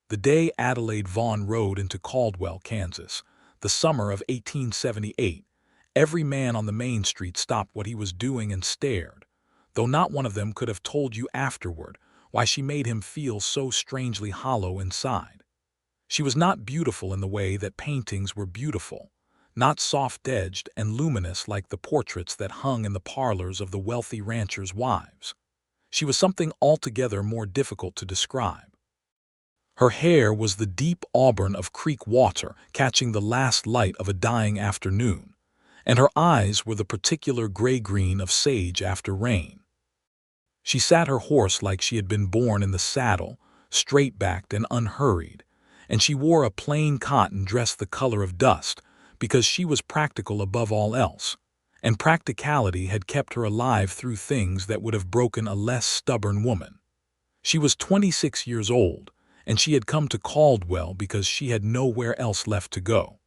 The day Adelaide Vaughn rode into Caldwell, Kansas, the summer of 1878, every man on the main street stopped what he was doing and stared, though not one of them could have told you afterward why she made him feel so strangely hollow inside. She was not beautiful in the way that paintings were beautiful, not soft-edged and luminous like the portraits that hung in the parlors of the wealthy ranchers' wives. She was something altogether more difficult to describe. Her hair was the deep auburn of creek water catching the last light of a dying afternoon, and her eyes were the particular gray-green of sage after rain. She sat her horse like she had been born in the saddle, straight-backed and unhurried, and she wore a plain cotton dress the color of dust because she was practical above all else, and practicality had kept her alive through things that would have broken a less stubborn woman. She was 26 years old, and she had come to Caldwell because she had nowhere else left to go.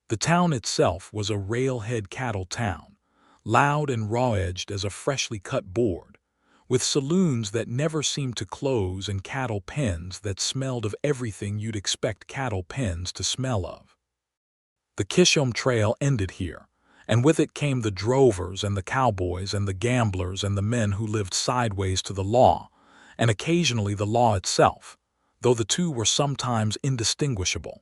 The town itself was a railhead cattle town, loud and raw-edged as a freshly cut board, with saloons that never seemed to close and cattle pens that smelled of everything you'd expect cattle pens to smell of. The Kishom Trail ended here, and with it came the drovers and the cowboys and the gamblers and the men who lived sideways to the law, and occasionally the law itself, though the two were sometimes indistinguishable.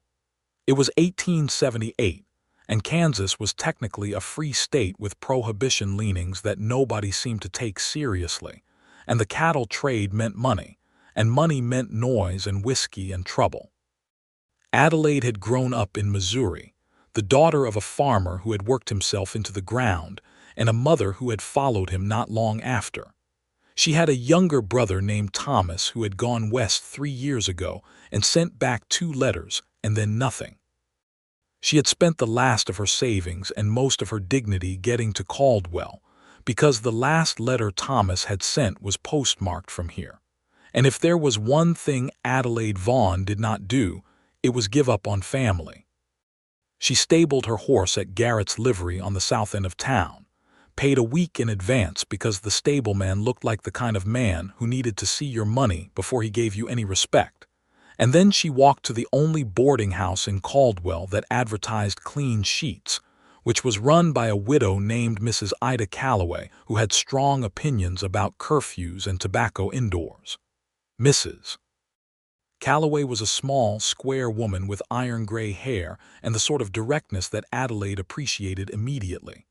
It was 1878, and Kansas was technically a free state with prohibition leanings that nobody seemed to take seriously, and the cattle trade meant money, and money meant noise and whiskey and trouble. Adelaide had grown up in Missouri, the daughter of a farmer who had worked himself into the ground, and a mother who had followed him not long after. She had a younger brother named Thomas who had gone west 3 years ago and sent back 2 letters and then nothing. She had spent the last of her savings and most of her dignity getting to Caldwell, because the last letter Thomas had sent was postmarked from here. And if there was one thing Adelaide Vaughn did not do, it was give up on family. She stabled her horse at Garrett's livery on the south end of town, paid a week in advance because the stableman looked like the kind of man who needed to see your money before he gave you any respect. And then she walked to the only boarding house in Caldwell that advertised clean sheets, which was run by a widow named Mrs. Ida Calloway, who had strong opinions about curfews and tobacco indoors. Mrs. Calloway was a small, square woman with iron-gray hair and the sort of directness that Adelaide appreciated immediately.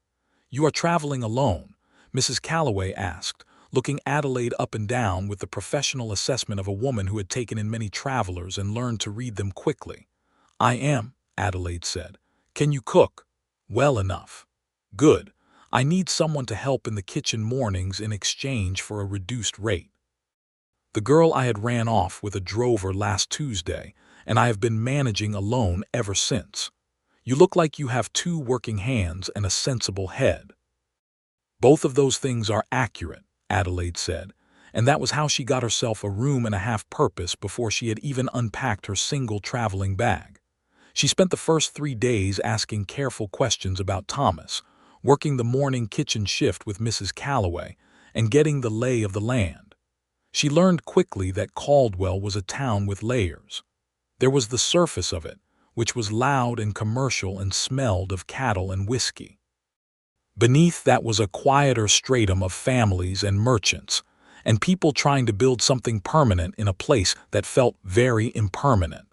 "You are traveling alone?" Mrs. Calloway asked, looking Adelaide up and down with the professional assessment of a woman who had taken in many travelers and learned to read them quickly. "I am," Adelaide said. "Can you cook?" "Well enough." "Good. I need someone to help in the kitchen mornings in exchange for a reduced rate. The girl I had ran off with a drover last Tuesday, and I have been managing alone ever since. You look like you have 2 working hands and a sensible head." "Both of those things are accurate," Adelaide said, and that was how she got herself a room and a half purpose before she had even unpacked her single traveling bag. She spent the first 3 days asking careful questions about Thomas, working the morning kitchen shift with Mrs. Calloway, and getting the lay of the land. She learned quickly that Caldwell was a town with layers. There was the surface of it, which was loud and commercial and smelled of cattle and whiskey. Beneath that was a quieter stratum of families and merchants, and people trying to build something permanent in a place that felt very impermanent.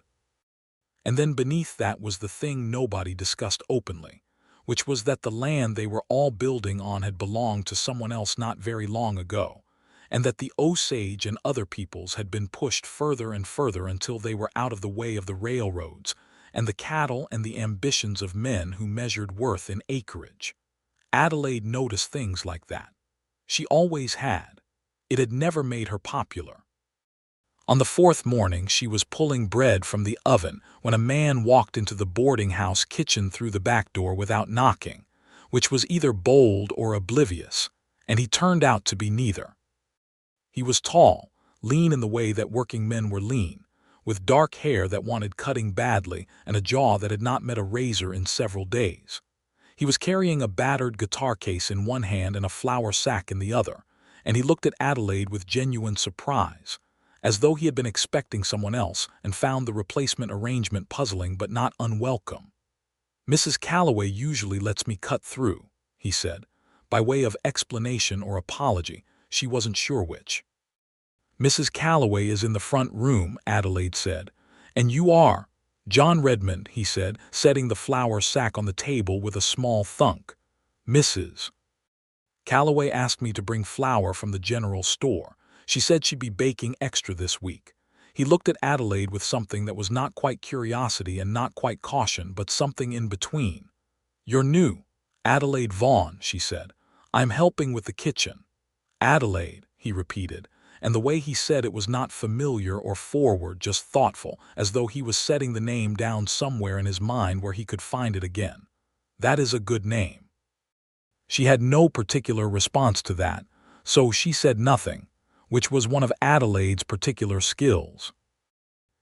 And then beneath that was the thing nobody discussed openly, which was that the land they were all building on had belonged to someone else not very long ago, and that the Osage and other peoples had been pushed further and further until they were out of the way of the railroads and the cattle and the ambitions of men who measured worth in acreage. Adelaide noticed things like that. She always had. It had never made her popular. On the 4th morning she was pulling bread from the oven when a man walked into the boarding house kitchen through the back door without knocking, which was either bold or oblivious, and he turned out to be neither. He was tall, lean in the way that working men were lean, with dark hair that wanted cutting badly and a jaw that had not met a razor in several days. He was carrying a battered guitar case in one hand and a flour sack in the other, and he looked at Adelaide with genuine surprise. as though he had been expecting someone else and found the replacement arrangement puzzling but not unwelcome. "Mrs. Calloway usually lets me cut through," he said, by way of explanation or apology. She wasn't sure which. "Mrs. Calloway is in the front room," Adelaide said. "And you are John Redmond," he said, setting the flour sack on the table with a small thunk. "Mrs. Calloway asked me to bring flour from the general store. She said she'd be baking extra this week." He looked at Adelaide with something that was not quite curiosity and not quite caution, but something in between. "You're new." "Adelaide Vaughn," she said. "I'm helping with the kitchen." "Adelaide," he repeated, and the way he said it was not familiar or forward, just thoughtful, as though he was setting the name down somewhere in his mind where he could find it again. "That is a good name." She had no particular response to that, so she said nothing, which was one of Adelaide's particular skills.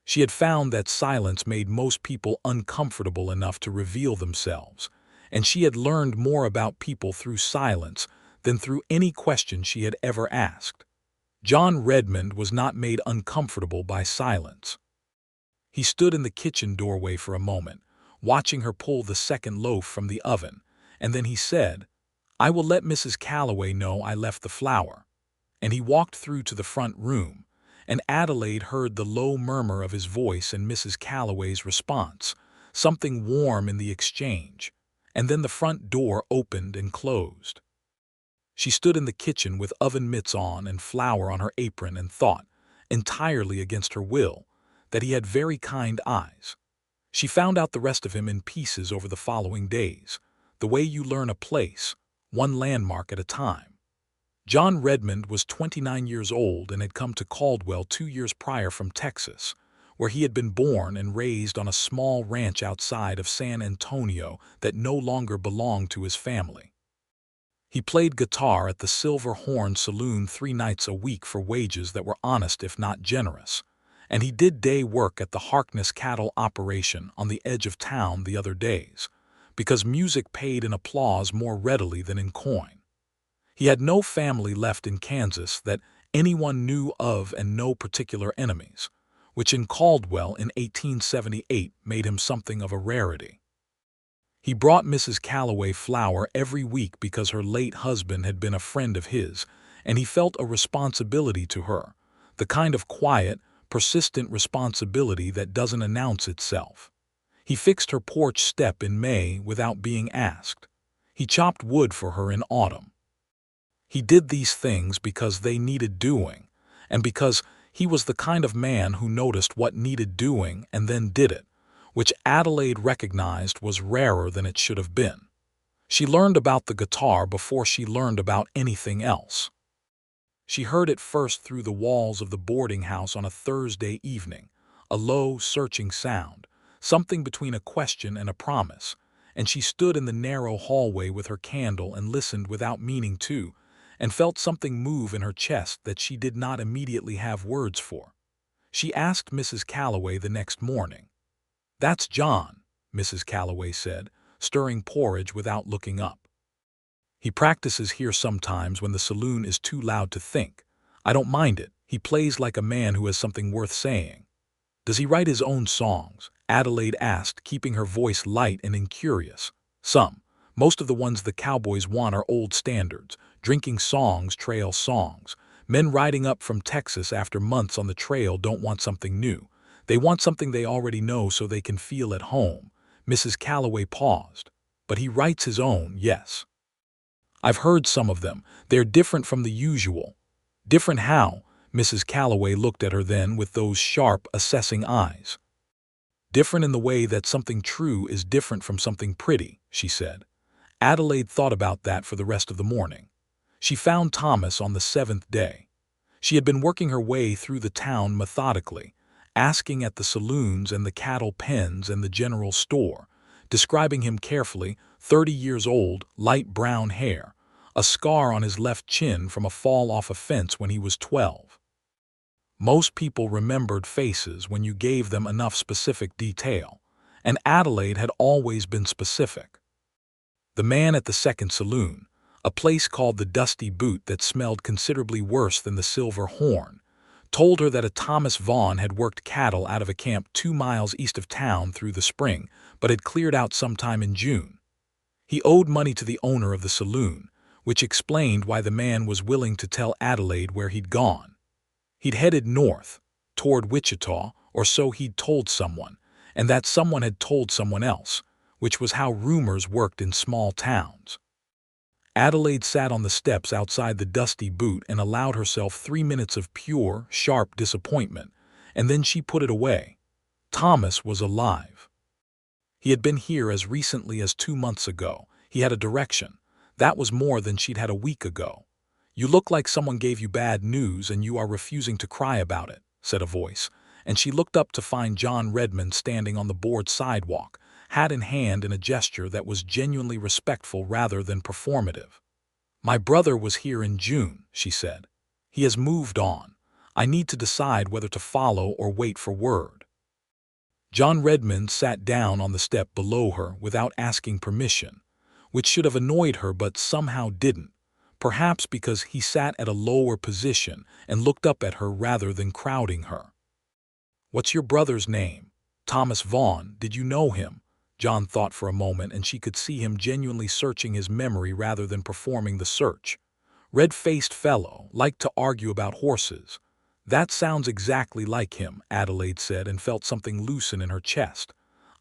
She had found that silence made most people uncomfortable enough to reveal themselves, and she had learned more about people through silence than through any question she had ever asked. John Redmond was not made uncomfortable by silence. He stood in the kitchen doorway for a moment, watching her pull the second loaf from the oven, and then he said, "I will let Mrs. Calloway know I left the flour." And he walked through to the front room, and Adelaide heard the low murmur of his voice and Mrs. Calloway's response, something warm in the exchange, and then the front door opened and closed. She stood in the kitchen with oven mitts on and flour on her apron and thought, entirely against her will, that he had very kind eyes. She found out the rest of him in pieces over the following days, the way you learn a place, one landmark at a time. John Redmond was 29 years old and had come to Caldwell 2 years prior from Texas, where he had been born and raised on a small ranch outside of San Antonio that no longer belonged to his family. He played guitar at the Silver Horn Saloon 3 nights a week for wages that were honest if not generous, and he did day work at the Harkness cattle operation on the edge of town the other days, because music paid in applause more readily than in coin. He had no family left in Kansas that anyone knew of and no particular enemies, which in Caldwell in 1878 made him something of a rarity. He brought Mrs. Calloway flour every week because her late husband had been a friend of his, and he felt a responsibility to her, the kind of quiet, persistent responsibility that doesn't announce itself. He fixed her porch step in May without being asked. He chopped wood for her in autumn. He did these things because they needed doing, and because he was the kind of man who noticed what needed doing and then did it, which Adelaide recognized was rarer than it should have been. She learned about the guitar before she learned about anything else. She heard it first through the walls of the boarding house on a Thursday evening, a low, searching sound, something between a question and a promise, and she stood in the narrow hallway with her candle and listened without meaning to, and felt something move in her chest that she did not immediately have words for. She asked Mrs. Calloway the next morning. "That's John," Mrs. Calloway said, stirring porridge without looking up. "He practices here sometimes when the saloon is too loud to think. I don't mind it. He plays like a man who has something worth saying." "Does he write his own songs?" Adelaide asked, keeping her voice light and incurious. "Some. Most of the ones the cowboys want are old standards, drinking songs, trail songs. Men riding up from Texas after months on the trail don't want something new. They want something they already know so they can feel at home." Mrs. Calloway paused. "But he writes his own, yes." "I've heard some of them. They're different from the usual." "Different how?" Mrs. Calloway looked at her then with those sharp, assessing eyes. "Different in the way that something true is different from something pretty," she said. Adelaide thought about that for the rest of the morning. She found Thomas on the 7th day. She had been working her way through the town methodically, asking at the saloons and the cattle pens and the general store, describing him carefully, 30 years old, light brown hair, a scar on his left chin from a fall off a fence when he was 12. Most people remembered faces when you gave them enough specific detail, and Adelaide had always been specific. The man at the second saloon, a place called the Dusty Boot that smelled considerably worse than the Silver Horn, told her that a Thomas Vaughn had worked cattle out of a camp 2 miles east of town through the spring, but had cleared out sometime in June. He owed money to the owner of the saloon, which explained why the man was willing to tell Adelaide where he'd gone. He'd headed north, toward Wichita, or so he'd told someone, and that someone had told someone else, which was how rumors worked in small towns. Adelaide sat on the steps outside the Dusty Boot and allowed herself 3 minutes of pure, sharp disappointment, and then she put it away. Thomas was alive. He had been here as recently as 2 months ago. He had a direction. That was more than she'd had a week ago. "You look like someone gave you bad news and you are refusing to cry about it," said a voice, and she looked up to find John Redmond standing on the board sidewalk, hat in hand in a gesture that was genuinely respectful rather than performative. "My brother was here in June," she said. "He has moved on. I need to decide whether to follow or wait for word." John Redmond sat down on the step below her without asking permission, which should have annoyed her but somehow didn't, perhaps because he sat at a lower position and looked up at her rather than crowding her. "What's your brother's name? Thomas Vaughn, did you know him?" John thought for a moment, and she could see him genuinely searching his memory rather than performing the search. "Red-faced fellow, liked to argue about horses." "That sounds exactly like him," Adelaide said, and felt something loosen in her chest.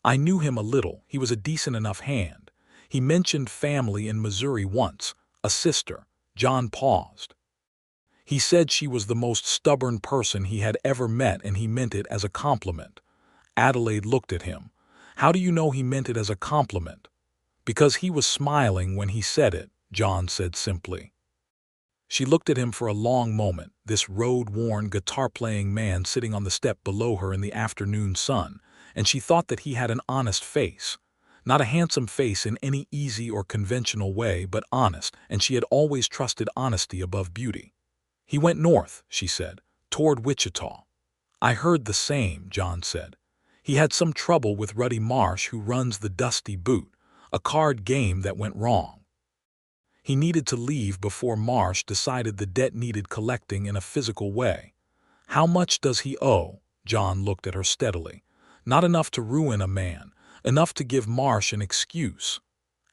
"I knew him a little. He was a decent enough hand. He mentioned family in Missouri once, a sister." John paused. "He said she was the most stubborn person he had ever met, and he meant it as a compliment." Adelaide looked at him. "How do you know he meant it as a compliment?" "Because he was smiling when he said it," John said simply. She looked at him for a long moment, this road-worn, guitar-playing man sitting on the step below her in the afternoon sun, and she thought that he had an honest face. Not a handsome face in any easy or conventional way, but honest, and she had always trusted honesty above beauty. "He went north," she said, "toward Wichita." "I heard the same," John said. "He had some trouble with Ruddy Marsh, who runs the Dusty Boot, a card game that went wrong. He needed to leave before Marsh decided the debt needed collecting in a physical way." "How much does he owe?" John looked at her steadily. "Not enough to ruin a man, enough to give Marsh an excuse."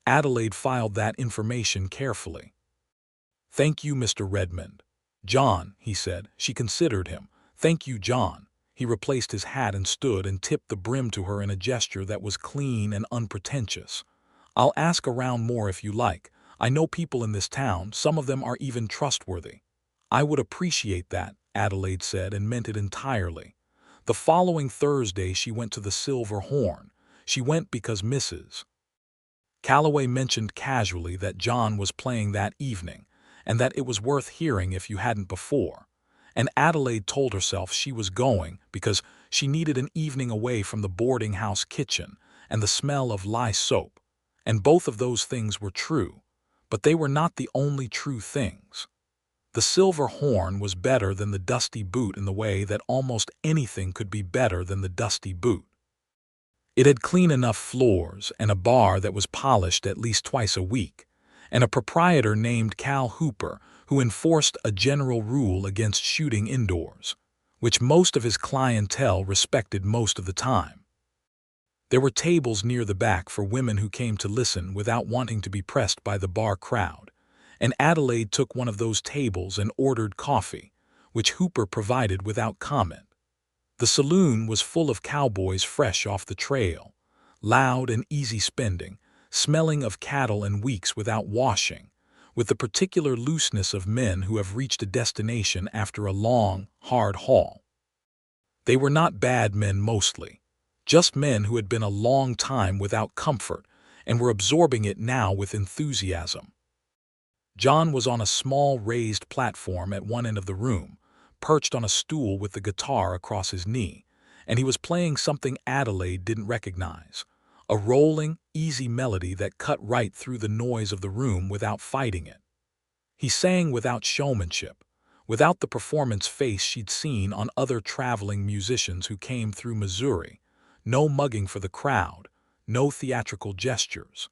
Adelaide filed that information carefully. "Thank you, Mr. Redmond." "John," he said. She considered him. "Thank you, John." He replaced his hat and stood and tipped the brim to her in a gesture that was clean and unpretentious. "I'll ask around more if you like. I know people in this town, some of them are even trustworthy." "I would appreciate that," Adelaide said, and meant it entirely. The following Thursday she went to the Silver Horn. She went because Mrs. Calloway mentioned casually that John was playing that evening, and that it was worth hearing if you hadn't before. And Adelaide told herself she was going because she needed an evening away from the boarding house kitchen and the smell of lye soap. And both of those things were true. But they were not the only true things. The Silver Horn was better than the Dusty Boot in the way that almost anything could be better than the Dusty Boot. It had clean enough floors and a bar that was polished at least twice a week, and a proprietor named Cal Hooper who enforced a general rule against shooting indoors, which most of his clientele respected most of the time. There were tables near the back for women who came to listen without wanting to be pressed by the bar crowd, and Adelaide took one of those tables and ordered coffee, which Hooper provided without comment. The saloon was full of cowboys fresh off the trail, loud and easy spending, smelling of cattle and weeks without washing, with the particular looseness of men who have reached a destination after a long, hard haul. They were not bad men mostly, just men who had been a long time without comfort and were absorbing it now with enthusiasm. John was on a small raised platform at one end of the room, perched on a stool with the guitar across his knee, and he was playing something Adelaide didn't recognize, a rolling, easy melody that cut right through the noise of the room without fighting it. He sang without showmanship, without the performance face she'd seen on other traveling musicians who came through Missouri. No mugging for the crowd, no theatrical gestures.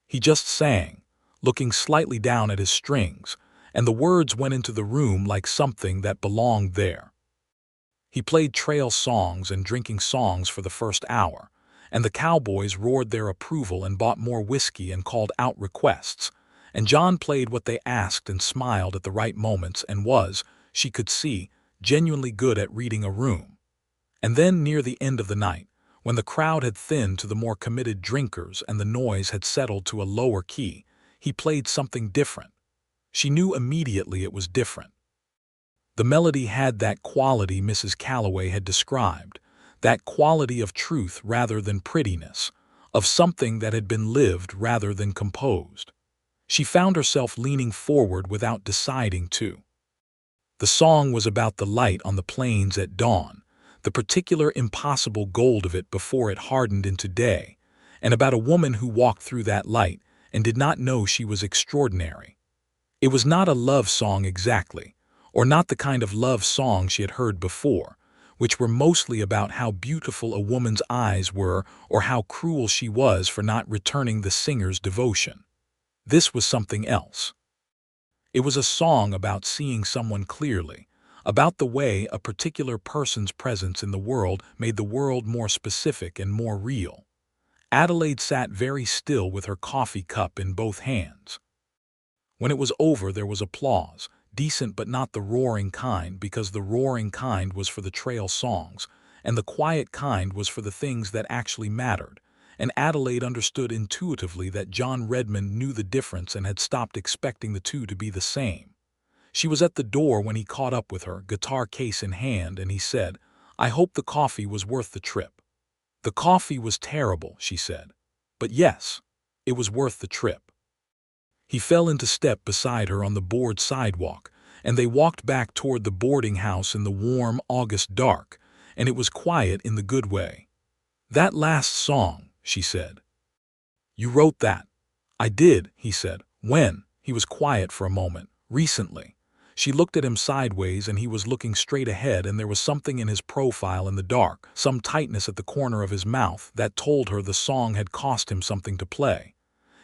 He just sang, looking slightly down at his strings, and the words went into the room like something that belonged there. He played trail songs and drinking songs for the first hour, and the cowboys roared their approval and bought more whiskey and called out requests, and John played what they asked and smiled at the right moments and was, she could see, genuinely good at reading a room. And then near the end of the night, when the crowd had thinned to the more committed drinkers and the noise had settled to a lower key, he played something different. She knew immediately it was different. The melody had that quality Mrs. Calloway had described, that quality of truth rather than prettiness, of something that had been lived rather than composed. She found herself leaning forward without deciding to. The song was about the light on the plains at dawn, the particular impossible gold of it before it hardened into day, and about a woman who walked through that light and did not know she was extraordinary. It was not a love song exactly, or not the kind of love song she had heard before, which were mostly about how beautiful a woman's eyes were or how cruel she was for not returning the singer's devotion. This was something else. It was a song about seeing someone clearly, about the way a particular person's presence in the world made the world more specific and more real. Adelaide sat very still with her coffee cup in both hands. When it was over, there was applause, decent but not the roaring kind, because the roaring kind was for the trail songs, and the quiet kind was for the things that actually mattered, and Adelaide understood intuitively that John Redmond knew the difference and had stopped expecting the two to be the same. She was at the door when he caught up with her, guitar case in hand, and he said, "I hope the coffee was worth the trip." "The coffee was terrible," she said. "But yes, it was worth the trip." He fell into step beside her on the board sidewalk, and they walked back toward the boarding house in the warm August dark, and it was quiet in the good way. "That last song," she said. "You wrote that?" "I did," he said. "When?" He was quiet for a moment. "Recently." She looked at him sideways, and he was looking straight ahead, and there was something in his profile in the dark, some tightness at the corner of his mouth, that told her the song had cost him something to play.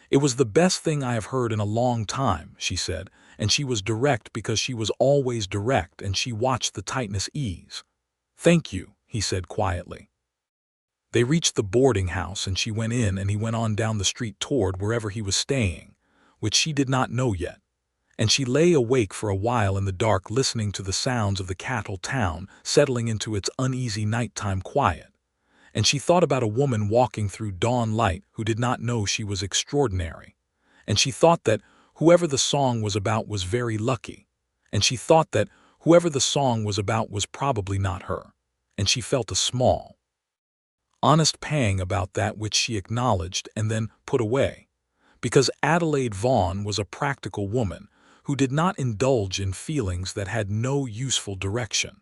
"It was the best thing I have heard in a long time," she said, and she was direct because she was always direct, and she watched the tightness ease. "Thank you," he said quietly. They reached the boarding house, and she went in, and he went on down the street toward wherever he was staying, which she did not know yet. And she lay awake for a while in the dark, listening to the sounds of the cattle town settling into its uneasy nighttime quiet. And she thought about a woman walking through dawn light who did not know she was extraordinary. And she thought that whoever the song was about was very lucky. And she thought that whoever the song was about was probably not her. And she felt a small, honest pang about that which she acknowledged and then put away. Because Adelaide Vaughn was a practical woman who did not indulge in feelings that had no useful direction.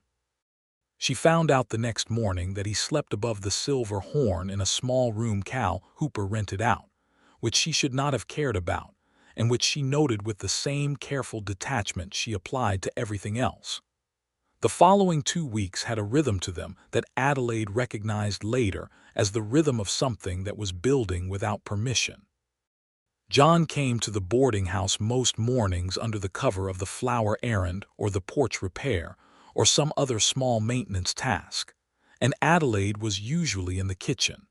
She found out the next morning that he slept above the Silver Horn in a small room Cal Hooper rented out, which she should not have cared about, and which she noted with the same careful detachment she applied to everything else. The following 2 weeks had a rhythm to them that Adelaide recognized later as the rhythm of something that was building without permission. John came to the boarding house most mornings under the cover of the flower errand or the porch repair, or some other small maintenance task, and Adelaide was usually in the kitchen,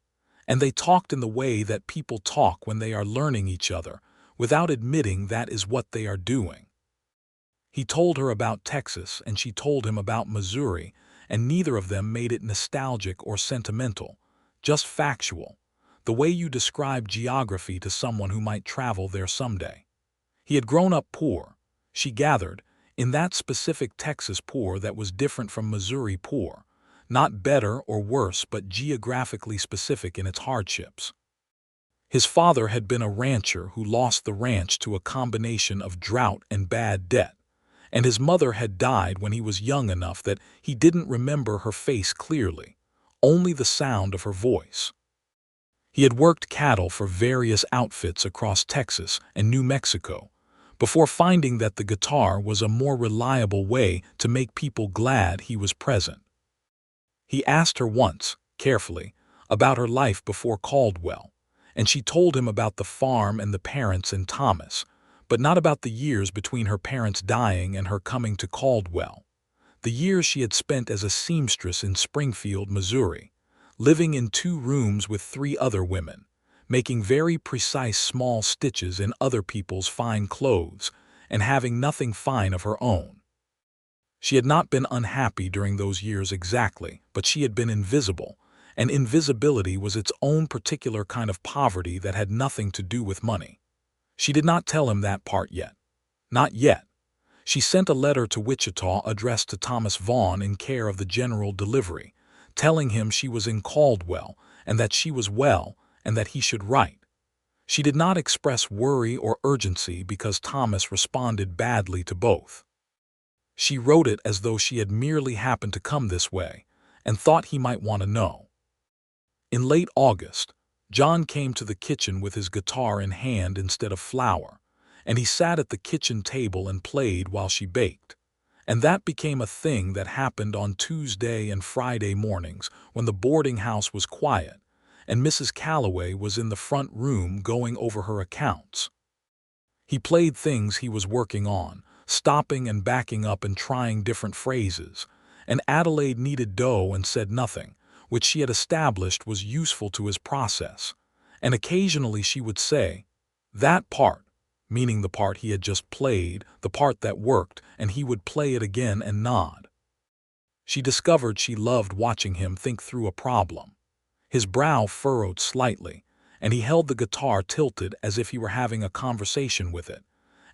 and they talked in the way that people talk when they are learning each other, without admitting that is what they are doing. He told her about Texas, and she told him about Missouri, and neither of them made it nostalgic or sentimental, just factual, the way you describe geography to someone who might travel there someday. He had grown up poor, she gathered, in that specific Texas poor that was different from Missouri poor, not better or worse but geographically specific in its hardships. His father had been a rancher who lost the ranch to a combination of drought and bad debt, and his mother had died when he was young enough that he didn't remember her face clearly, only the sound of her voice. He had worked cattle for various outfits across Texas and New Mexico, before finding that the guitar was a more reliable way to make people glad he was present. He asked her once, carefully, about her life before Caldwell, and she told him about the farm and the parents and Thomas, but not about the years between her parents dying and her coming to Caldwell. The years she had spent as a seamstress in Springfield, Missouri, living in 2 rooms with 3 other women, making very precise small stitches in other people's fine clothes, and having nothing fine of her own. She had not been unhappy during those years exactly, but she had been invisible, and invisibility was its own particular kind of poverty that had nothing to do with money. She did not tell him that part yet. Not yet. She sent a letter to Wichita addressed to Thomas Vaughn in care of the general delivery, telling him she was in Caldwell and that she was well and that he should write. She did not express worry or urgency because Thomas responded badly to both. She wrote it as though she had merely happened to come this way and thought he might want to know. In late August, John came to the kitchen with his guitar in hand instead of flour, and he sat at the kitchen table and played while she baked. And that became a thing that happened on Tuesday and Friday mornings when the boarding house was quiet, and Mrs. Calloway was in the front room going over her accounts. He played things he was working on, stopping and backing up and trying different phrases, and Adelaide kneaded dough and said nothing, which she had established was useful to his process, and occasionally she would say, "That part," meaning the part he had just played, the part that worked, and he would play it again and nod. She discovered she loved watching him think through a problem. His brow furrowed slightly, and he held the guitar tilted as if he were having a conversation with it,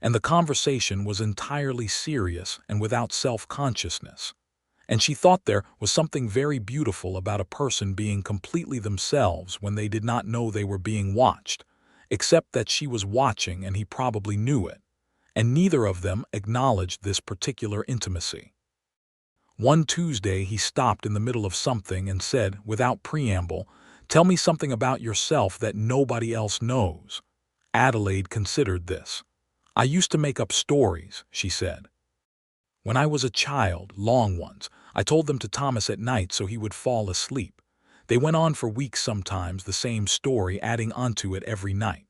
and the conversation was entirely serious and without self-consciousness. And she thought there was something very beautiful about a person being completely themselves when they did not know they were being watched, except that she was watching and he probably knew it, and neither of them acknowledged this particular intimacy. One Tuesday he stopped in the middle of something and said, without preamble, "Tell me something about yourself that nobody else knows." Adelaide considered this. "I used to make up stories," she said. "When I was a child, long ones, I told them to Thomas at night so he would fall asleep. They went on for weeks sometimes, the same story, adding onto it every night."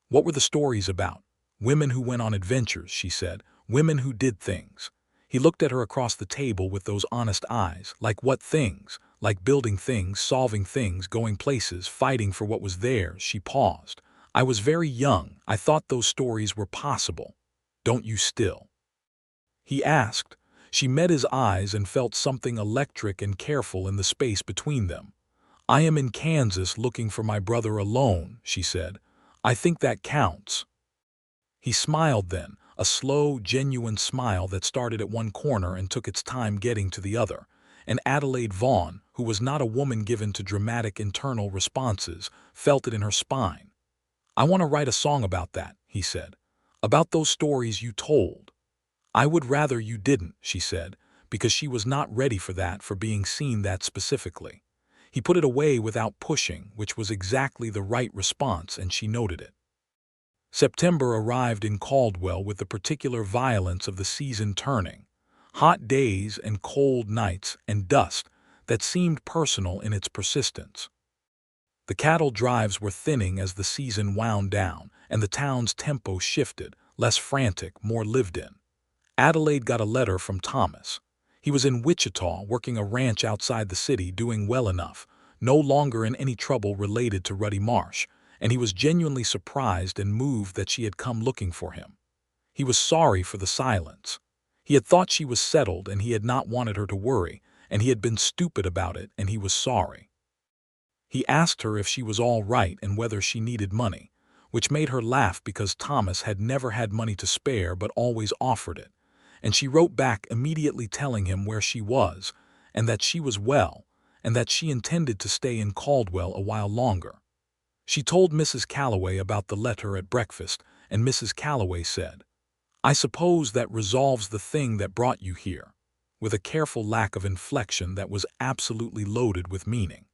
"What were the stories about?" "Women who went on adventures," she said. "Women who did things." He looked at her across the table with those honest eyes. "Like what things?" "Like building things, solving things, going places, fighting for what was theirs." She paused. "I was very young. I thought those stories were possible." "Don't you still?" he asked. She met his eyes and felt something electric and careful in the space between them. "I am in Kansas looking for my brother alone," she said. "I think that counts." He smiled then, a slow, genuine smile that started at one corner and took its time getting to the other, and Adelaide Vaughn, who was not a woman given to dramatic internal responses, felt it in her spine. "I want to write a song about that," he said. "About those stories you told." "I would rather you didn't," she said, because she was not ready for that, for being seen that specifically. He put it away without pushing, which was exactly the right response, and she noted it. September arrived in Caldwell with the particular violence of the season turning. Hot days and cold nights and dust that seemed personal in its persistence. The cattle drives were thinning as the season wound down, and the town's tempo shifted, less frantic, more lived in. Adelaide got a letter from Thomas. He was in Wichita working a ranch outside the city, doing well enough, no longer in any trouble related to Ruddy Marsh, and he was genuinely surprised and moved that she had come looking for him. He was sorry for the silence. He had thought she was settled and he had not wanted her to worry, and he had been stupid about it, and he was sorry. He asked her if she was all right and whether she needed money, which made her laugh because Thomas had never had money to spare but always offered it, and she wrote back immediately telling him where she was, and that she was well, and that she intended to stay in Caldwell a while longer. She told Mrs. Calloway about the letter at breakfast, and Mrs. Calloway said, "I suppose that resolves the thing that brought you here," with a careful lack of inflection that was absolutely loaded with meaning.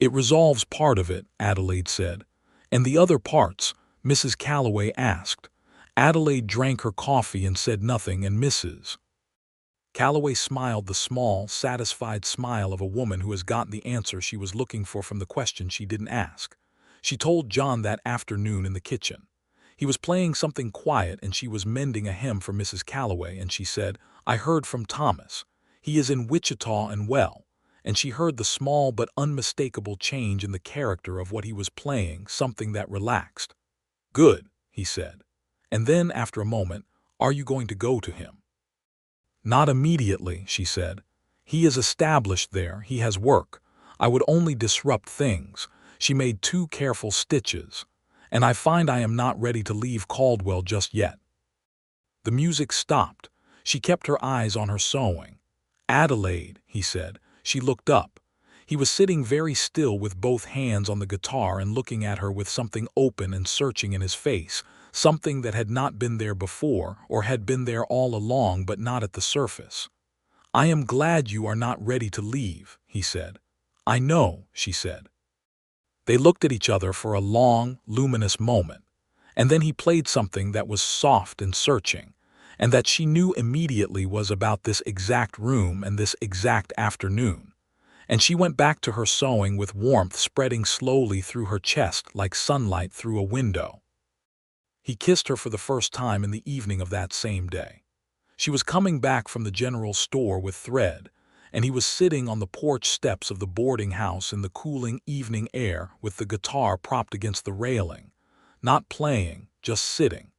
"It resolves part of it," Adelaide said. "And the other parts?" Mrs. Calloway asked. Adelaide drank her coffee and said nothing, and Mrs. Calloway smiled the small, satisfied smile of a woman who has gotten the answer she was looking for from the question she didn't ask. She told John that afternoon in the kitchen. He was playing something quiet and she was mending a hem for Mrs. Calloway, and she said, "I heard from Thomas. He is in Wichita and well," and she heard the small but unmistakable change in the character of what he was playing, something that relaxed. "Good," he said. And then, after a moment, "Are you going to go to him?" "Not immediately," she said. "He is established there, he has work. I would only disrupt things." She made 2 careful stitches. "And I find I am not ready to leave Caldwell just yet." The music stopped. She kept her eyes on her sewing. "Adelaide," he said. She looked up. He was sitting very still with both hands on the guitar and looking at her with something open and searching in his face, something that had not been there before or had been there all along but not at the surface. "I am glad you are not ready to leave," he said. "I know," she said. They looked at each other for a long, luminous moment, and then he played something that was soft and searching, and that she knew immediately was about this exact room and this exact afternoon. And she went back to her sewing with warmth spreading slowly through her chest like sunlight through a window. He kissed her for the first time in the evening of that same day. She was coming back from the general store with thread, and he was sitting on the porch steps of the boarding house in the cooling evening air with the guitar propped against the railing, not playing, just sitting.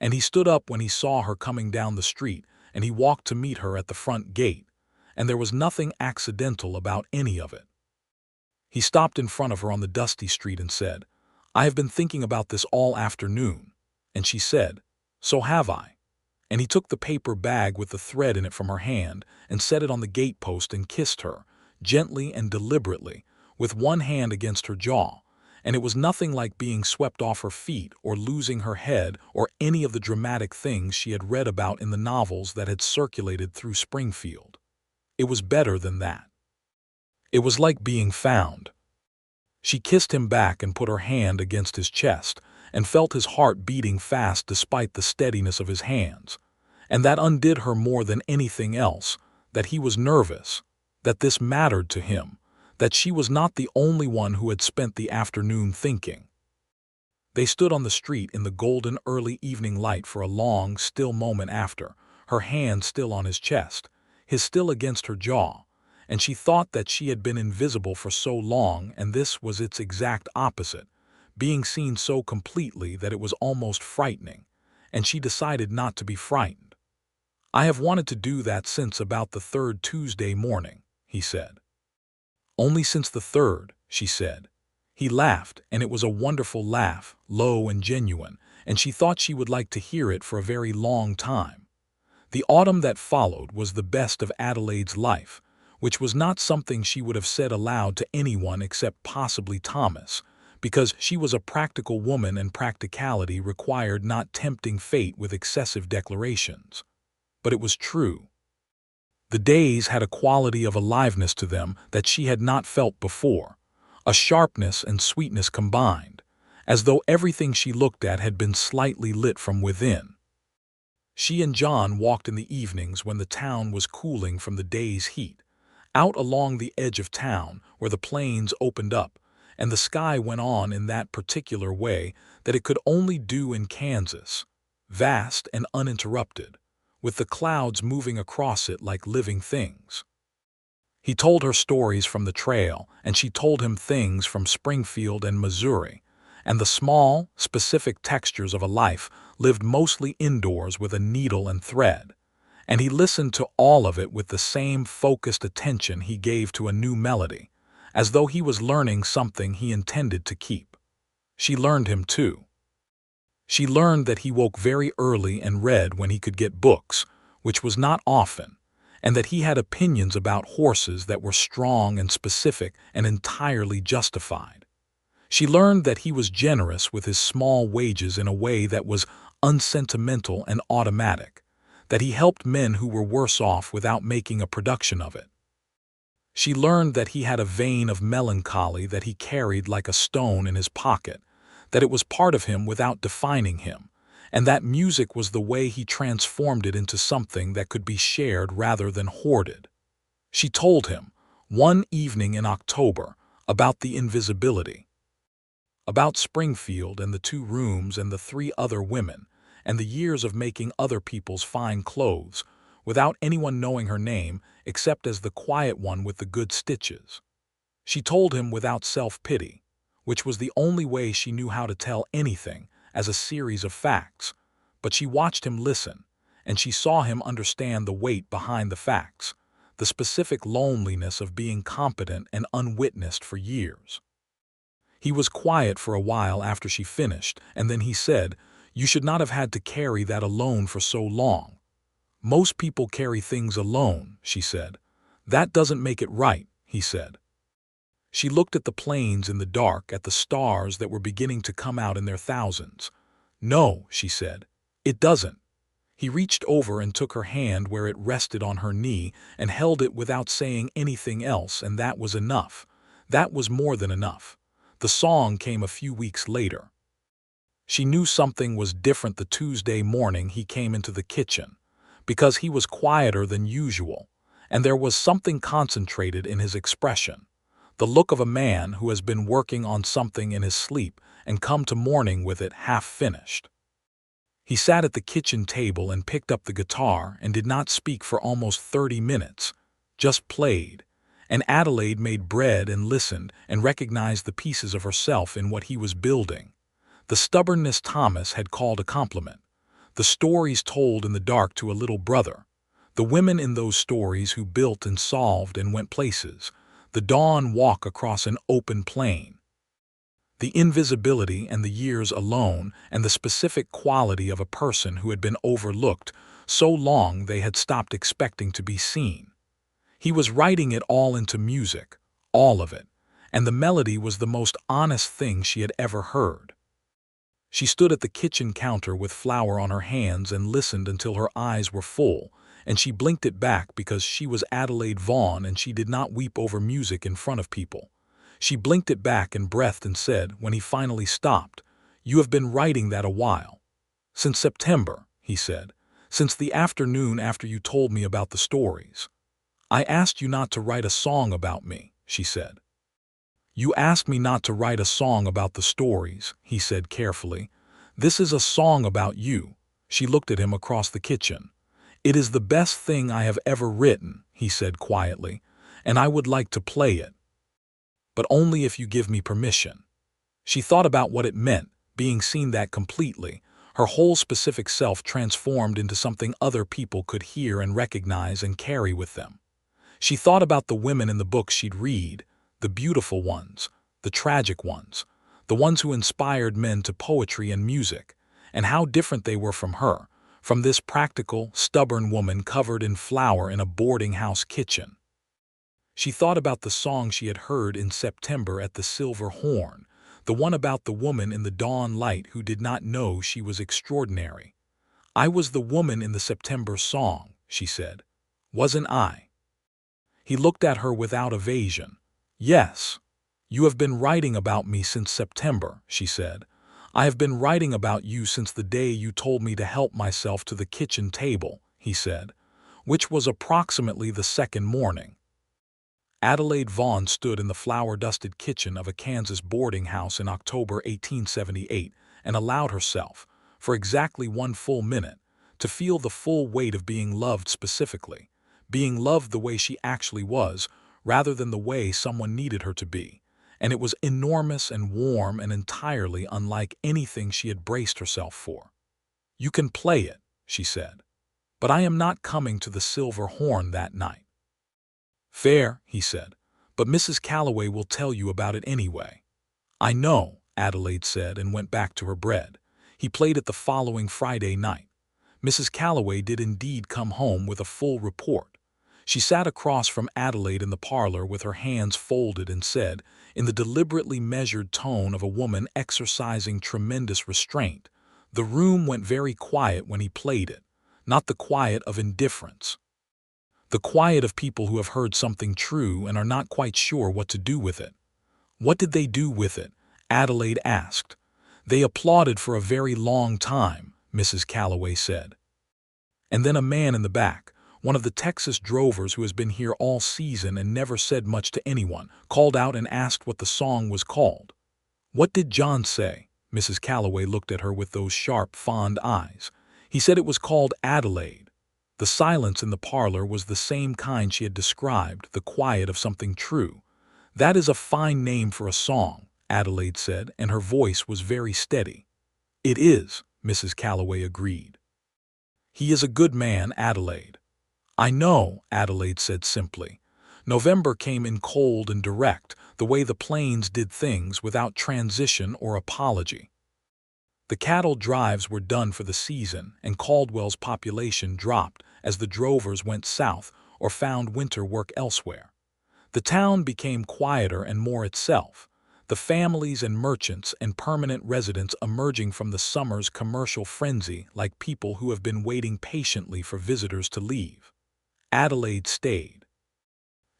And he stood up when he saw her coming down the street, and he walked to meet her at the front gate, and there was nothing accidental about any of it. He stopped in front of her on the dusty street and said, "I have been thinking about this all afternoon." And she said, "So have I." And he took the paper bag with the thread in it from her hand and set it on the gatepost and kissed her, gently and deliberately, with one hand against her jaw, and it was nothing like being swept off her feet or losing her head or any of the dramatic things she had read about in the novels that had circulated through Springfield. It was better than that. It was like being found. She kissed him back and put her hand against his chest and felt his heart beating fast despite the steadiness of his hands. And that undid her more than anything else, that he was nervous, that this mattered to him, that she was not the only one who had spent the afternoon thinking. They stood on the street in the golden early evening light for a long, still moment after, her hand still on his chest, his still against her jaw, and she thought that she had been invisible for so long, and this was its exact opposite, being seen so completely that it was almost frightening, and she decided not to be frightened. "I have wanted to do that since about the 3rd Tuesday morning," he said. "Only since the 3rd, she said. He laughed, and it was a wonderful laugh, low and genuine, and she thought she would like to hear it for a very long time. The autumn that followed was the best of Adelaide's life, which was not something she would have said aloud to anyone except possibly Thomas, because she was a practical woman and practicality required not tempting fate with excessive declarations. But it was true. The days had a quality of aliveness to them that she had not felt before, a sharpness and sweetness combined, as though everything she looked at had been slightly lit from within. She and John walked in the evenings when the town was cooling from the day's heat, out along the edge of town where the plains opened up, and the sky went on in that particular way that it could only do in Kansas, vast and uninterrupted, with the clouds moving across it like living things. He told her stories from the trail, and she told him things from Springfield and Missouri, and the small, specific textures of a life lived mostly indoors with a needle and thread, and he listened to all of it with the same focused attention he gave to a new melody, as though he was learning something he intended to keep. She learned him too. She learned that he woke very early and read when he could get books, which was not often, and that he had opinions about horses that were strong and specific and entirely justified. She learned that he was generous with his small wages in a way that was unsentimental and automatic, that he helped men who were worse off without making a production of it. She learned that he had a vein of melancholy that he carried like a stone in his pocket, that it was part of him without defining him, and that music was the way he transformed it into something that could be shared rather than hoarded. She told him, one evening in October, about the invisibility, about Springfield and the 2 rooms and the 3 other women, and the years of making other people's fine clothes, without anyone knowing her name except as the quiet one with the good stitches. She told him without self-pity, which was the only way she knew how to tell anything, as a series of facts. But she watched him listen, and she saw him understand the weight behind the facts, the specific loneliness of being competent and unwitnessed for years. He was quiet for a while after she finished, and then he said, "You should not have had to carry that alone for so long." "Most people carry things alone," she said. "That doesn't make it right," he said. She looked at the plains in the dark, at the stars that were beginning to come out in their thousands. "No," she said, "it doesn't." He reached over and took her hand where it rested on her knee and held it without saying anything else, and that was enough. That was more than enough. The song came a few weeks later. She knew something was different the Tuesday morning he came into the kitchen, because he was quieter than usual, and there was something concentrated in his expression, the look of a man who has been working on something in his sleep and come to morning with it half finished. He sat at the kitchen table and picked up the guitar and did not speak for almost 30 minutes, just played, and Adelaide made bread and listened and recognized the pieces of herself in what he was building. The stubbornness Thomas had called a compliment, the stories told in the dark to a little brother, the women in those stories who built and solved and went places, the dawn walk across an open plain. The invisibility and the years alone and the specific quality of a person who had been overlooked so long they had stopped expecting to be seen. He was writing it all into music, all of it, and the melody was the most honest thing she had ever heard. She stood at the kitchen counter with flour on her hands and listened until her eyes were full, and she blinked it back because she was Adelaide Vaughn and she did not weep over music in front of people. She blinked it back and breathed and said, when he finally stopped, "You have been writing that a while." "Since September," he said. "Since the afternoon after you told me about the stories." "I asked you not to write a song about me," she said. "You asked me not to write a song about the stories," he said carefully. "This is a song about you." She looked at him across the kitchen. "It is the best thing I have ever written," he said quietly, "and I would like to play it. But only if you give me permission." She thought about what it meant, being seen that completely, her whole specific self transformed into something other people could hear and recognize and carry with them. She thought about the women in the books she'd read, the beautiful ones, the tragic ones, the ones who inspired men to poetry and music, and how different they were from her, from this practical, stubborn woman covered in flour in a boarding house kitchen. She thought about the song she had heard in September at the Silver Horn, the one about the woman in the dawn light who did not know she was extraordinary. "I was the woman in the September song," she said. "Wasn't I?" He looked at her without evasion. "Yes. You have been writing about me since September," she said. "I have been writing about you since the day you told me to help myself to the kitchen table," he said, which was approximately the second morning. Adelaide Vaughn stood in the flour-dusted kitchen of a Kansas boarding house in October 1878 and allowed herself, for exactly 1 full minute, to feel the full weight of being loved specifically, being loved the way she actually was, rather than the way someone needed her to be, and it was enormous and warm and entirely unlike anything she had braced herself for. "You can play it," she said, "but I am not coming to the Silver Horn that night." "Fair," he said, "but Mrs. Calloway will tell you about it anyway." "I know," Adelaide said and went back to her bread. He played it the following Friday night. Mrs. Calloway did indeed come home with a full report. She sat across from Adelaide in the parlor with her hands folded and said, in the deliberately measured tone of a woman exercising tremendous restraint, "The room went very quiet when he played it, not the quiet of indifference. The quiet of people who have heard something true and are not quite sure what to do with it." "What did they do with it?" Adelaide asked. "They applauded for a very long time," Mrs. Calloway said. And then a man in the back, one of the Texas drovers who has been here all season and never said much to anyone, called out and asked what the song was called. "What did John say?" Mrs. Calloway looked at her with those sharp, fond eyes. "He said it was called Adelaide." The silence in the parlor was the same kind she had described, the quiet of something true. "That is a fine name for a song," Adelaide said, and her voice was very steady. "It is," Mrs. Calloway agreed. "He is a good man, Adelaide." "I know," Adelaide said simply. November came in cold and direct, the way the plains did things, without transition or apology. The cattle drives were done for the season, and Caldwell's population dropped as the drovers went south or found winter work elsewhere. The town became quieter and more itself, the families and merchants and permanent residents emerging from the summer's commercial frenzy like people who have been waiting patiently for visitors to leave. Adelaide stayed.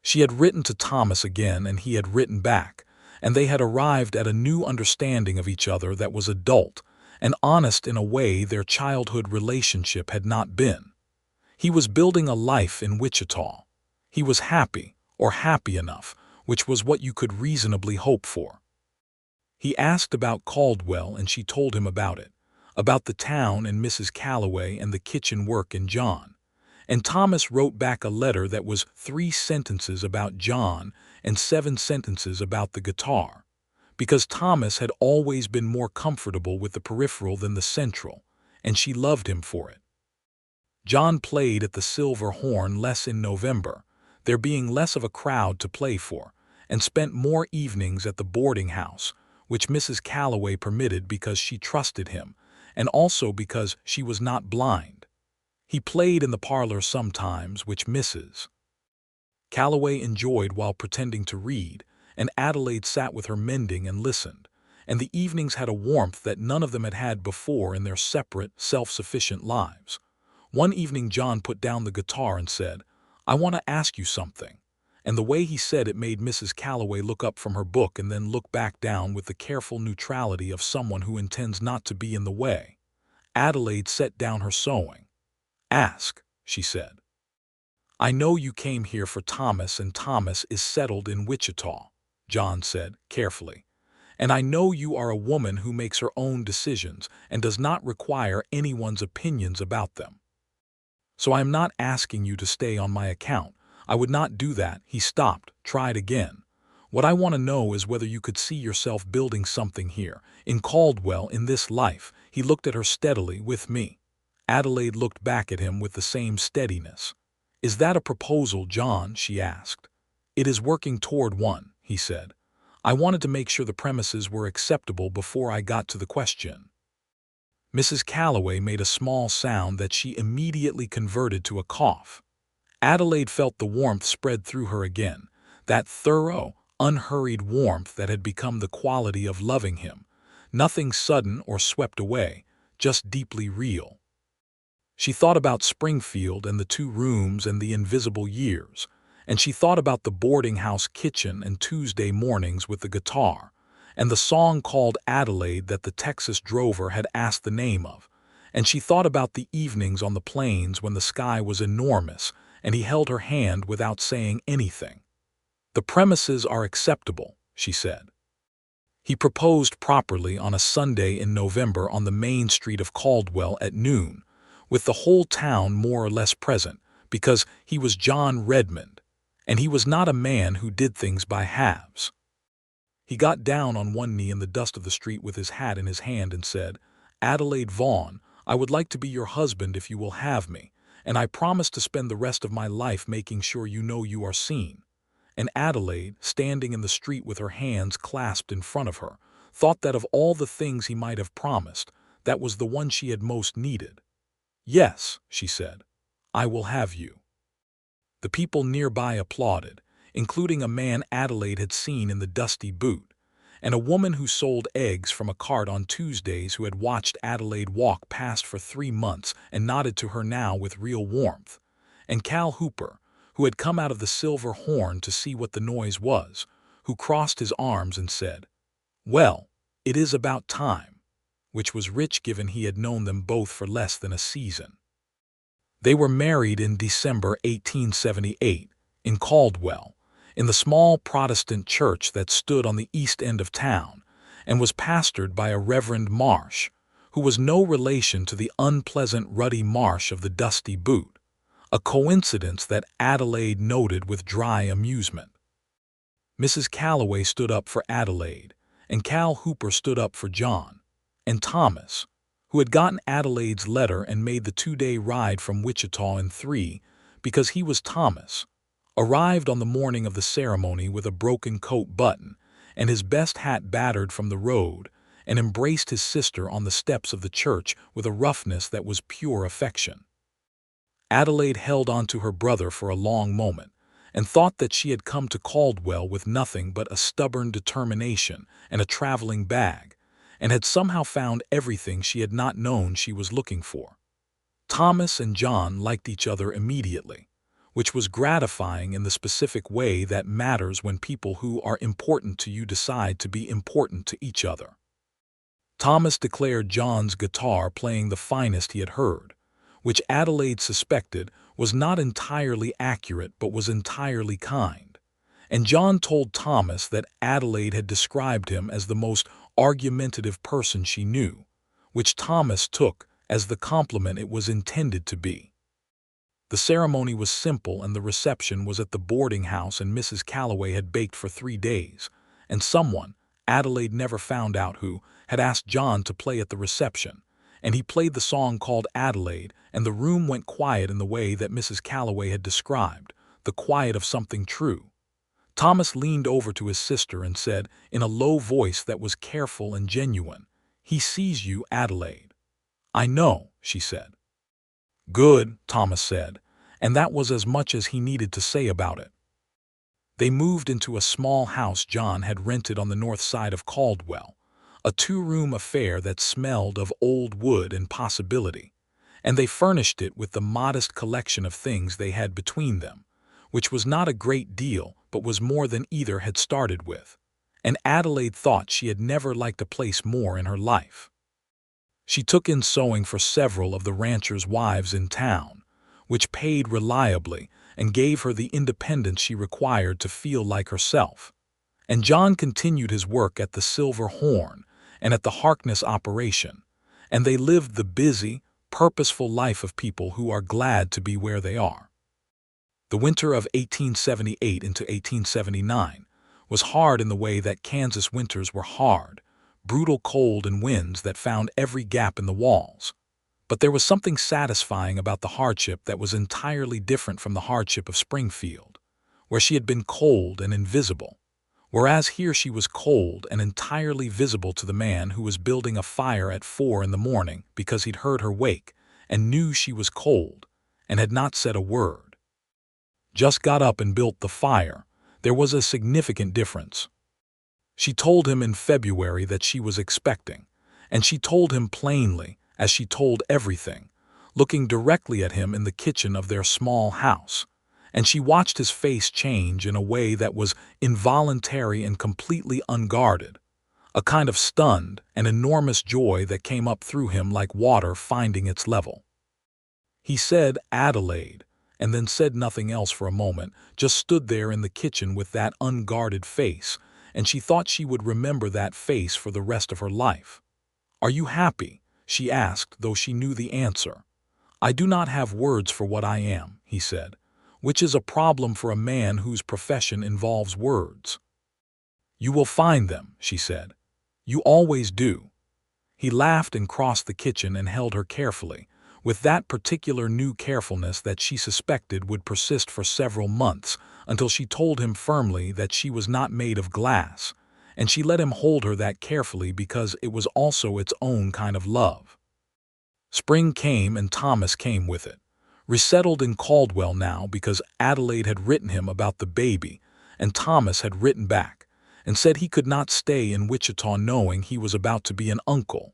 She had written to Thomas again, and he had written back, and they had arrived at a new understanding of each other that was adult and honest in a way their childhood relationship had not been. He was building a life in Wichita. He was happy, or happy enough, which was what you could reasonably hope for. He asked about Caldwell, and she told him about it, about the town and Mrs. Calloway and the kitchen work and John. And Thomas wrote back a letter that was 3 sentences about John and 7 sentences about the guitar, because Thomas had always been more comfortable with the peripheral than the central, and she loved him for it. John played at the Silver Horn less in November, there being less of a crowd to play for, and spent more evenings at the boarding house, which Mrs. Calloway permitted because she trusted him, and also because she was not blind. He played in the parlor sometimes, which Mrs. Calloway enjoyed while pretending to read, and Adelaide sat with her mending and listened, and the evenings had a warmth that none of them had had before in their separate, self-sufficient lives. One evening John put down the guitar and said, "I want to ask you something," and the way he said it made Mrs. Calloway look up from her book and then look back down with the careful neutrality of someone who intends not to be in the way. Adelaide set down her sewing. "Ask," she said. "I know you came here for Thomas, and Thomas is settled in Wichita," John said, carefully. "And I know you are a woman who makes her own decisions and does not require anyone's opinions about them. So I am not asking you to stay on my account. I would not do that." He stopped, tried again. "What I want to know is whether you could see yourself building something here, in Caldwell, in this life." He looked at her steadily. "With me." Adelaide looked back at him with the same steadiness. "Is that a proposal, John?" she asked. "It is working toward one," he said. "I wanted to make sure the premises were acceptable before I got to the question." Mrs. Calloway made a small sound that she immediately converted to a cough. Adelaide felt the warmth spread through her again, that thorough, unhurried warmth that had become the quality of loving him, nothing sudden or swept away, just deeply real. She thought about Springfield and the 2 rooms and the invisible years, and she thought about the boarding house kitchen and Tuesday mornings with the guitar, and the song called Adelaide that the Texas drover had asked the name of, and she thought about the evenings on the plains when the sky was enormous and he held her hand without saying anything. "The premises are acceptable," she said. He proposed properly on a Sunday in November on the main street of Caldwell at noon, with the whole town more or less present, because he was John Redmond, and he was not a man who did things by halves. He got down on one knee in the dust of the street with his hat in his hand and said, "Adelaide Vaughn, I would like to be your husband if you will have me, and I promise to spend the rest of my life making sure you know you are seen." And Adelaide, standing in the street with her hands clasped in front of her, thought that of all the things he might have promised, that was the one she had most needed. "Yes," she said, "I will have you." The people nearby applauded, including a man Adelaide had seen in the dusty boot, and a woman who sold eggs from a cart on Tuesdays who had watched Adelaide walk past for 3 months and nodded to her now with real warmth, and Cal Hooper, who had come out of the Silver Horn to see what the noise was, who crossed his arms and said, "Well, it is about time," which was rich given he had known them both for less than a season. They were married in December 1878, in Caldwell, in the small Protestant church that stood on the east end of town, and was pastored by a Reverend Marsh, who was no relation to the unpleasant ruddy Marsh of the dusty boot. a coincidence that Adelaide noted with dry amusement. Mrs. Calloway stood up for Adelaide, and Cal Hooper stood up for John, and Thomas, who had gotten Adelaide's letter and made the 2-day ride from Wichita in 3 because he was Thomas, arrived on the morning of the ceremony with a broken coat button and his best hat battered from the road, and embraced his sister on the steps of the church with a roughness that was pure affection. Adelaide held on to her brother for a long moment, and thought that she had come to Caldwell with nothing but a stubborn determination and a traveling bag, and had somehow found everything she had not known she was looking for. Thomas and John liked each other immediately, which was gratifying in the specific way that matters when people who are important to you decide to be important to each other. Thomas declared John's guitar playing the finest he had heard, which Adelaide suspected was not entirely accurate but was entirely kind, and John told Thomas that Adelaide had described him as the most argumentative person she knew, which Thomas took as the compliment it was intended to be. The ceremony was simple and the reception was at the boarding house, and Mrs. Calloway had baked for 3 days, and someone, Adelaide never found out who, had asked John to play at the reception, and he played the song called Adelaide, and the room went quiet in the way that Mrs. Calloway had described, the quiet of something true. Thomas leaned over to his sister and said, in a low voice that was careful and genuine, "He sees you, Adelaide." "I know," she said. "Good," Thomas said, and that was as much as he needed to say about it. They moved into a small house John had rented on the north side of Caldwell, a 2-room affair that smelled of old wood and possibility, and they furnished it with the modest collection of things they had between them, which was not a great deal but was more than either had started with, and Adelaide thought she had never liked a place more in her life. She took in sewing for several of the ranchers' wives in town, which paid reliably and gave her the independence she required to feel like herself, and John continued his work at the Silver Horn and at the Harkness operation, and they lived the busy, purposeful life of people who are glad to be where they are. The winter of 1878 into 1879 was hard in the way that Kansas winters were hard, brutal cold and winds that found every gap in the walls. But there was something satisfying about the hardship that was entirely different from the hardship of Springfield, where she had been cold and invisible, whereas here she was cold and entirely visible to the man who was building a fire at 4 in the morning because he'd heard her wake and knew she was cold and had not said a word. Just got up and built the fire. There was a significant difference. She told him in February that she was expecting, and she told him plainly, as she told everything, looking directly at him in the kitchen of their small house, and she watched his face change in a way that was involuntary and completely unguarded, a kind of stunned and enormous joy that came up through him like water finding its level. He said, "Adelaide," and then said nothing else for a moment, just stood there in the kitchen with that unguarded face, and she thought she would remember that face for the rest of her life. "Are you happy?" she asked, though she knew the answer. "I do not have words for what I am," he said, which is a problem for a man whose profession involves words. "You will find them," she said. "You always do." He laughed and crossed the kitchen and held her carefully, with that particular new carefulness that she suspected would persist for several months, until she told him firmly that she was not made of glass, and she let him hold her that carefully because it was also its own kind of love. Spring came and Thomas came with it, resettled in Caldwell now because Adelaide had written him about the baby, and Thomas had written back and said he could not stay in Wichita knowing he was about to be an uncle,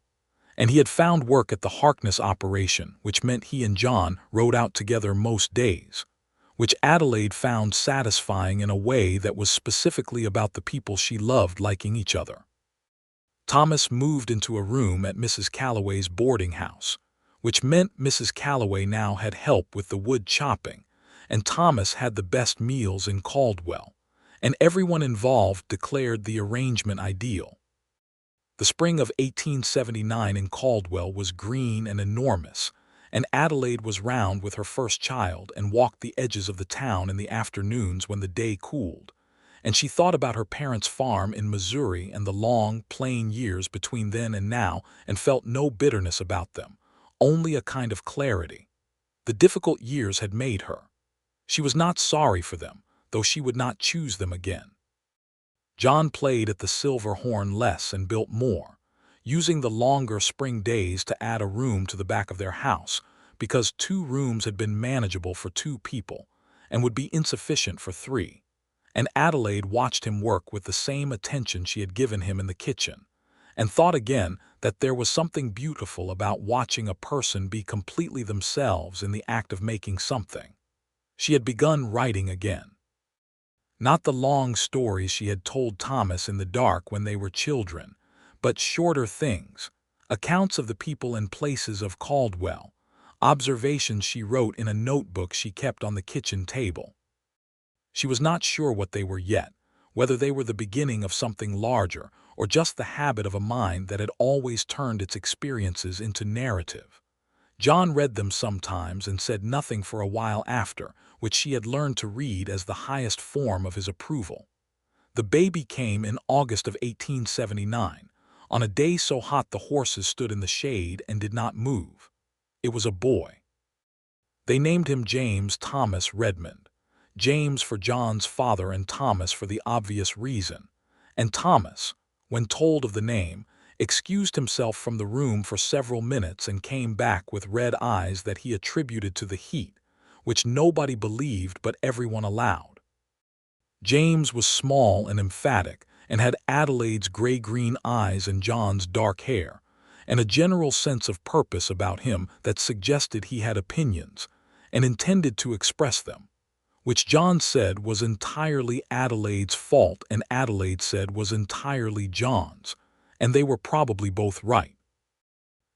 and he had found work at the Harkness operation, which meant he and John rode out together most days, which Adelaide found satisfying in a way that was specifically about the people she loved liking each other. Thomas moved into a room at Mrs. Calloway's boarding house, which meant Mrs. Calloway now had help with the wood chopping, and Thomas had the best meals in Caldwell, and everyone involved declared the arrangement ideal. The spring of 1879 in Caldwell was green and enormous, and Adelaide was round with her first child and walked the edges of the town in the afternoons when the day cooled, and she thought about her parents' farm in Missouri and the long, plain years between then and now and felt no bitterness about them, only a kind of clarity. The difficult years had made her. She was not sorry for them, though she would not choose them again. John played at the silver horn less and built more, using the longer spring days to add a room to the back of their house, because 2 rooms had been manageable for 2 people and would be insufficient for 3. And Adelaide watched him work with the same attention she had given him in the kitchen, and thought again that there was something beautiful about watching a person be completely themselves in the act of making something. She had begun writing again. Not the long stories she had told Thomas in the dark when they were children, but shorter things, accounts of the people and places of Caldwell, observations she wrote in a notebook she kept on the kitchen table. She was not sure what they were yet, whether they were the beginning of something larger or just the habit of a mind that had always turned its experiences into narrative. John read them sometimes and said nothing for a while after, which she had learned to read as the highest form of his approval. The baby came in August of 1879, on a day so hot the horses stood in the shade and did not move. It was a boy. They named him James Thomas Redmond, James for John's father and Thomas for the obvious reason, and Thomas, when told of the name, excused himself from the room for several minutes and came back with red eyes that he attributed to the heat, which nobody believed but everyone allowed. James was small and emphatic, and had Adelaide's gray-green eyes and John's dark hair, and a general sense of purpose about him that suggested he had opinions, and intended to express them, which John said was entirely Adelaide's fault and Adelaide said was entirely John's, and they were probably both right.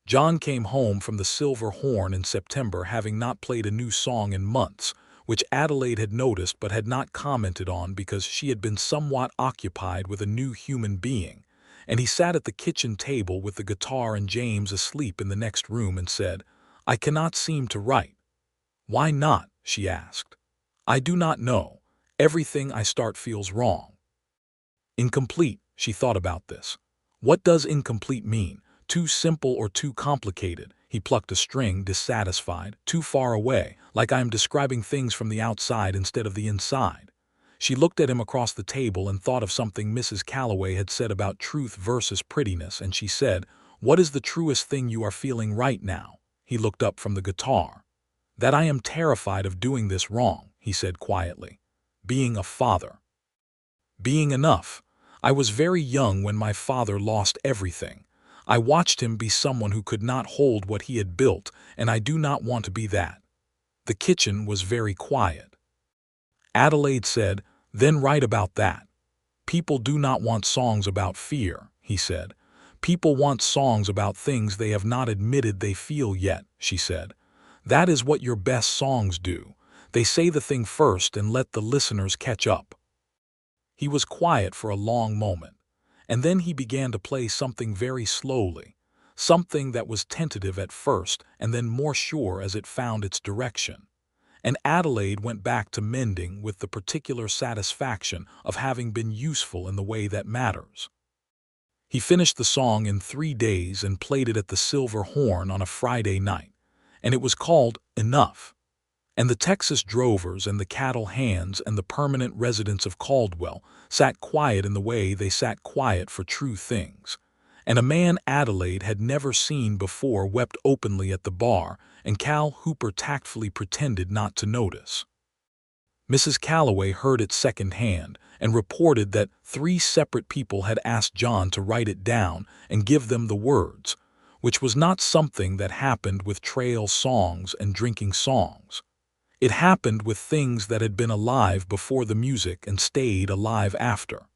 John came home from the Silver Horn in September, having not played a new song in months, which Adelaide had noticed but had not commented on because she had been somewhat occupied with a new human being, and he sat at the kitchen table with the guitar and James asleep in the next room and said, "I cannot seem to write." "Why not?" she asked. "I do not know. Everything I start feels wrong." Incomplete, she thought about this. What does incomplete mean? Too simple or too complicated? He plucked a string, dissatisfied. Too far away, like I am describing things from the outside instead of the inside. She looked at him across the table and thought of something Mrs. Calloway had said about truth versus prettiness, and she said, "What is the truest thing you are feeling right now?" He looked up from the guitar. "That I am terrified of doing this wrong," he said quietly. "Being a father. Being enough. I was very young when my father lost everything. I watched him be someone who could not hold what he had built, and I do not want to be that." The kitchen was very quiet. Adelaide said, "Then write about that." "People do not want songs about fear," he said. "People want songs about things they have not admitted they feel yet," she said. "That is what your best songs do. They say the thing first and let the listeners catch up." He was quiet for a long moment, and then he began to play something very slowly, something that was tentative at first and then more sure as it found its direction. And Adelaide went back to mending with the particular satisfaction of having been useful in the way that matters. He finished the song in 3 days and played it at the Silver Horn on a Friday night, and it was called Enough. And the Texas drovers and the cattle hands and the permanent residents of Caldwell sat quiet in the way they sat quiet for true things. And a man Adelaide had never seen before wept openly at the bar, and Cal Hooper tactfully pretended not to notice. Mrs. Calloway heard it second-hand and reported that 3 separate people had asked John to write it down and give them the words, which was not something that happened with trail songs and drinking songs. It happened with things that had been alive before the music and stayed alive after.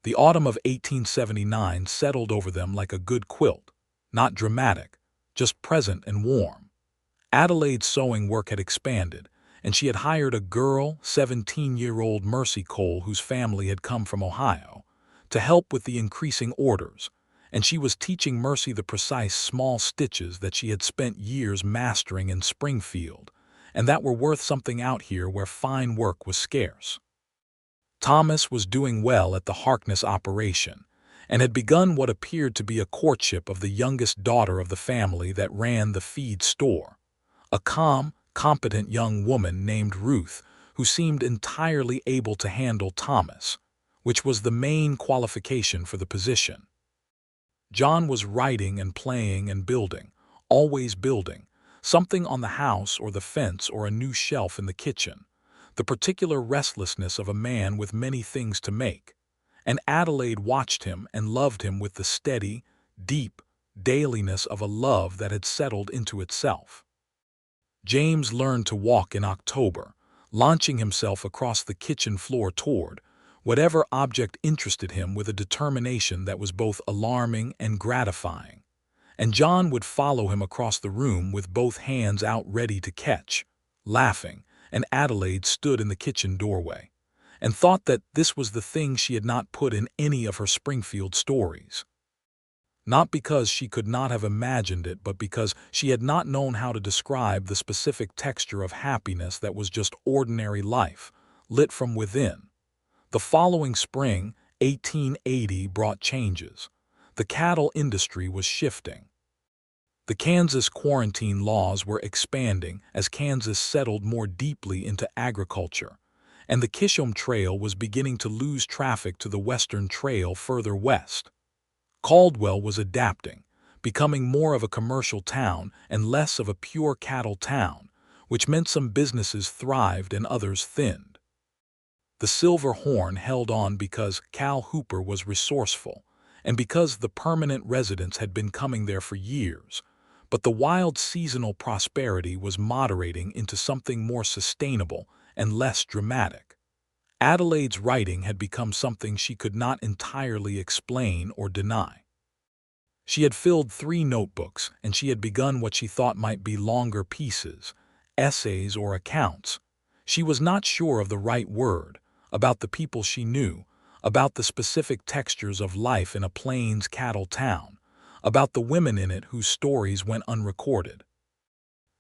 The autumn of 1879 settled over them like a good quilt, not dramatic, just present and warm. Adelaide's sewing work had expanded, and she had hired a girl, 17-year-old Mercy Cole, whose family had come from Ohio, to help with the increasing orders, and she was teaching Mercy the precise small stitches that she had spent years mastering in Springfield, and that were worth something out here where fine work was scarce. Thomas was doing well at the Harkness operation, and had begun what appeared to be a courtship of the youngest daughter of the family that ran the feed store, a calm, competent young woman named Ruth, who seemed entirely able to handle Thomas, which was the main qualification for the position. John was writing and playing and building, always building, something on the house or the fence or a new shelf in the kitchen, the particular restlessness of a man with many things to make, and Adelaide watched him and loved him with the steady, deep dailiness of a love that had settled into itself. James learned to walk in October, launching himself across the kitchen floor toward whatever object interested him with a determination that was both alarming and gratifying, and John would follow him across the room with both hands out ready to catch, laughing, and Adelaide stood in the kitchen doorway, and thought that this was the thing she had not put in any of her Springfield stories. Not because she could not have imagined it, but because she had not known how to describe the specific texture of happiness that was just ordinary life, lit from within. The following spring, 1880, brought changes. The cattle industry was shifting. The Kansas quarantine laws were expanding as Kansas settled more deeply into agriculture, and the Kishom Trail was beginning to lose traffic to the Western Trail further west. Caldwell was adapting, becoming more of a commercial town and less of a pure cattle town, which meant some businesses thrived and others thinned. The Silver Horn held on because Cal Hooper was resourceful, and because the permanent residents had been coming there for years, but the wild seasonal prosperity was moderating into something more sustainable and less dramatic. Adelaide's writing had become something she could not entirely explain or deny. She had filled 3 notebooks, and she had begun what she thought might be longer pieces, essays or accounts. She was not sure of the right word, about the people she knew, about the specific textures of life in a plains cattle town, about the women in it whose stories went unrecorded.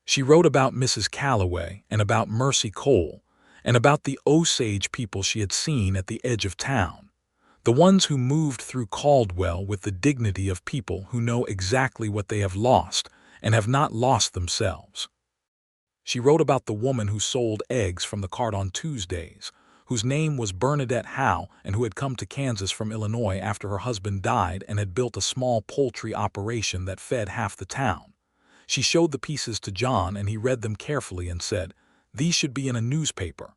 She wrote about Mrs. Calloway and about Mercy Cole, and about the Osage people she had seen at the edge of town, the ones who moved through Caldwell with the dignity of people who know exactly what they have lost and have not lost themselves. She wrote about the woman who sold eggs from the cart on Tuesdays, whose name was Bernadette Howe and who had come to Kansas from Illinois after her husband died and had built a small poultry operation that fed half the town. She showed the pieces to John, and he read them carefully and said, "These should be in a newspaper."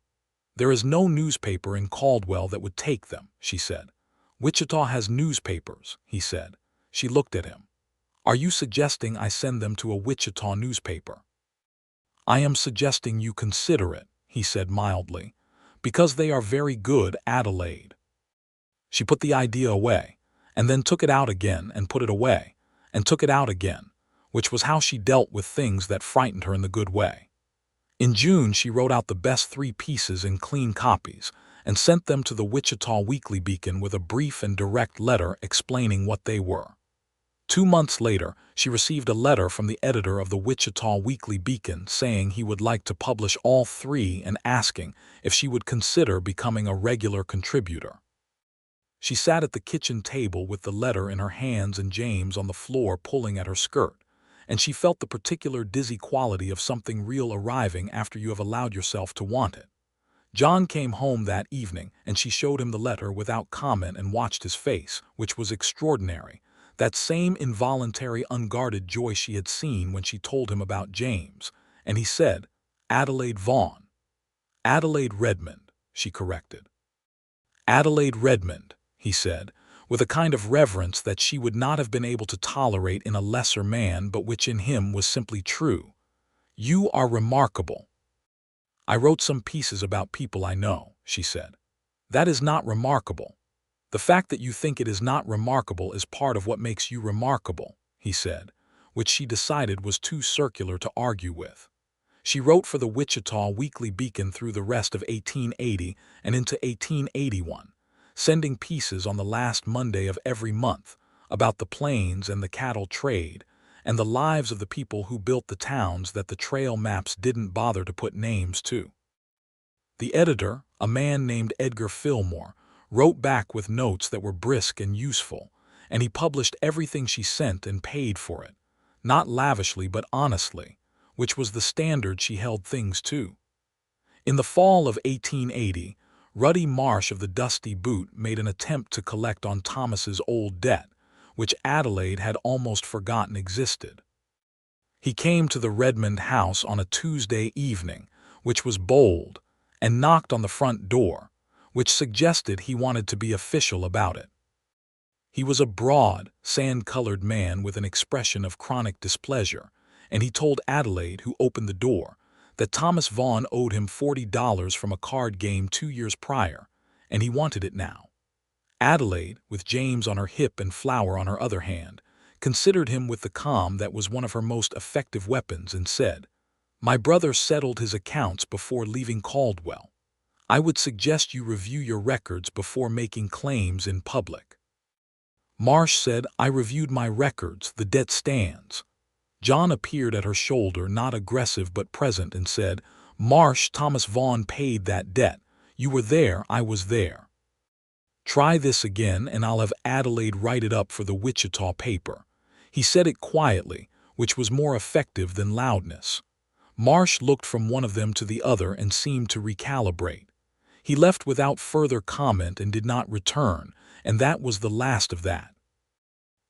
"There is no newspaper in Caldwell that would take them," she said. "Wichita has newspapers," he said. She looked at him. "Are you suggesting I send them to a Wichita newspaper?" "I am suggesting you consider it," he said mildly, "because they are very good, Adelaide." She put the idea away, and then took it out again and put it away, and took it out again, which was how she dealt with things that frightened her in the good way. In June, she wrote out the best 3 pieces in clean copies and sent them to the Wichita Weekly Beacon with a brief and direct letter explaining what they were. 2 months later, she received a letter from the editor of the Wichita Weekly Beacon saying he would like to publish all 3 and asking if she would consider becoming a regular contributor. She sat at the kitchen table with the letter in her hands and James on the floor pulling at her skirt, and she felt the particular dizzy quality of something real arriving after you have allowed yourself to want it. John came home that evening, and she showed him the letter without comment and watched his face, which was extraordinary, that same involuntary unguarded joy she had seen when she told him about James, and he said, "Adelaide Vaughn." "Adelaide Redmond," she corrected. "Adelaide Redmond," he said, with a kind of reverence that she would not have been able to tolerate in a lesser man, but which in him was simply true. "You are remarkable." "I wrote some pieces about people I know," she said. "That is not remarkable." "The fact that you think it is not remarkable is part of what makes you remarkable," he said, which she decided was too circular to argue with. She wrote for the Wichita Weekly Beacon through the rest of 1880 and into 1881, sending pieces on the last Monday of every month, about the plains and the cattle trade, and the lives of the people who built the towns that the trail maps didn't bother to put names to. The editor, a man named Edgar Fillmore, wrote back with notes that were brisk and useful, and he published everything she sent and paid for it, not lavishly but honestly, which was the standard she held things to. In the fall of 1880, Ruddy Marsh of the Dusty Boot made an attempt to collect on Thomas's old debt, which Adelaide had almost forgotten existed. He came to the Redmond house on a Tuesday evening, which was bold, and knocked on the front door, which suggested he wanted to be official about it. He was a broad, sand-colored man with an expression of chronic displeasure, and he told Adelaide, who opened the door, that Thomas Vaughn owed him $40 from a card game 2 years prior, and he wanted it now. Adelaide, with James on her hip and Flower on her other hand, considered him with the calm that was one of her most effective weapons and said, "My brother settled his accounts before leaving Caldwell. I would suggest you review your records before making claims in public." Marsh said, "I reviewed my records, the debt stands." John appeared at her shoulder, not aggressive but present, and said, "Marsh, Thomas Vaughn paid that debt. You were there, I was there. Try this again and I'll have Adelaide write it up for the Wichita paper." He said it quietly, which was more effective than loudness. Marsh looked from one of them to the other and seemed to recalibrate. He left without further comment and did not return, and that was the last of that.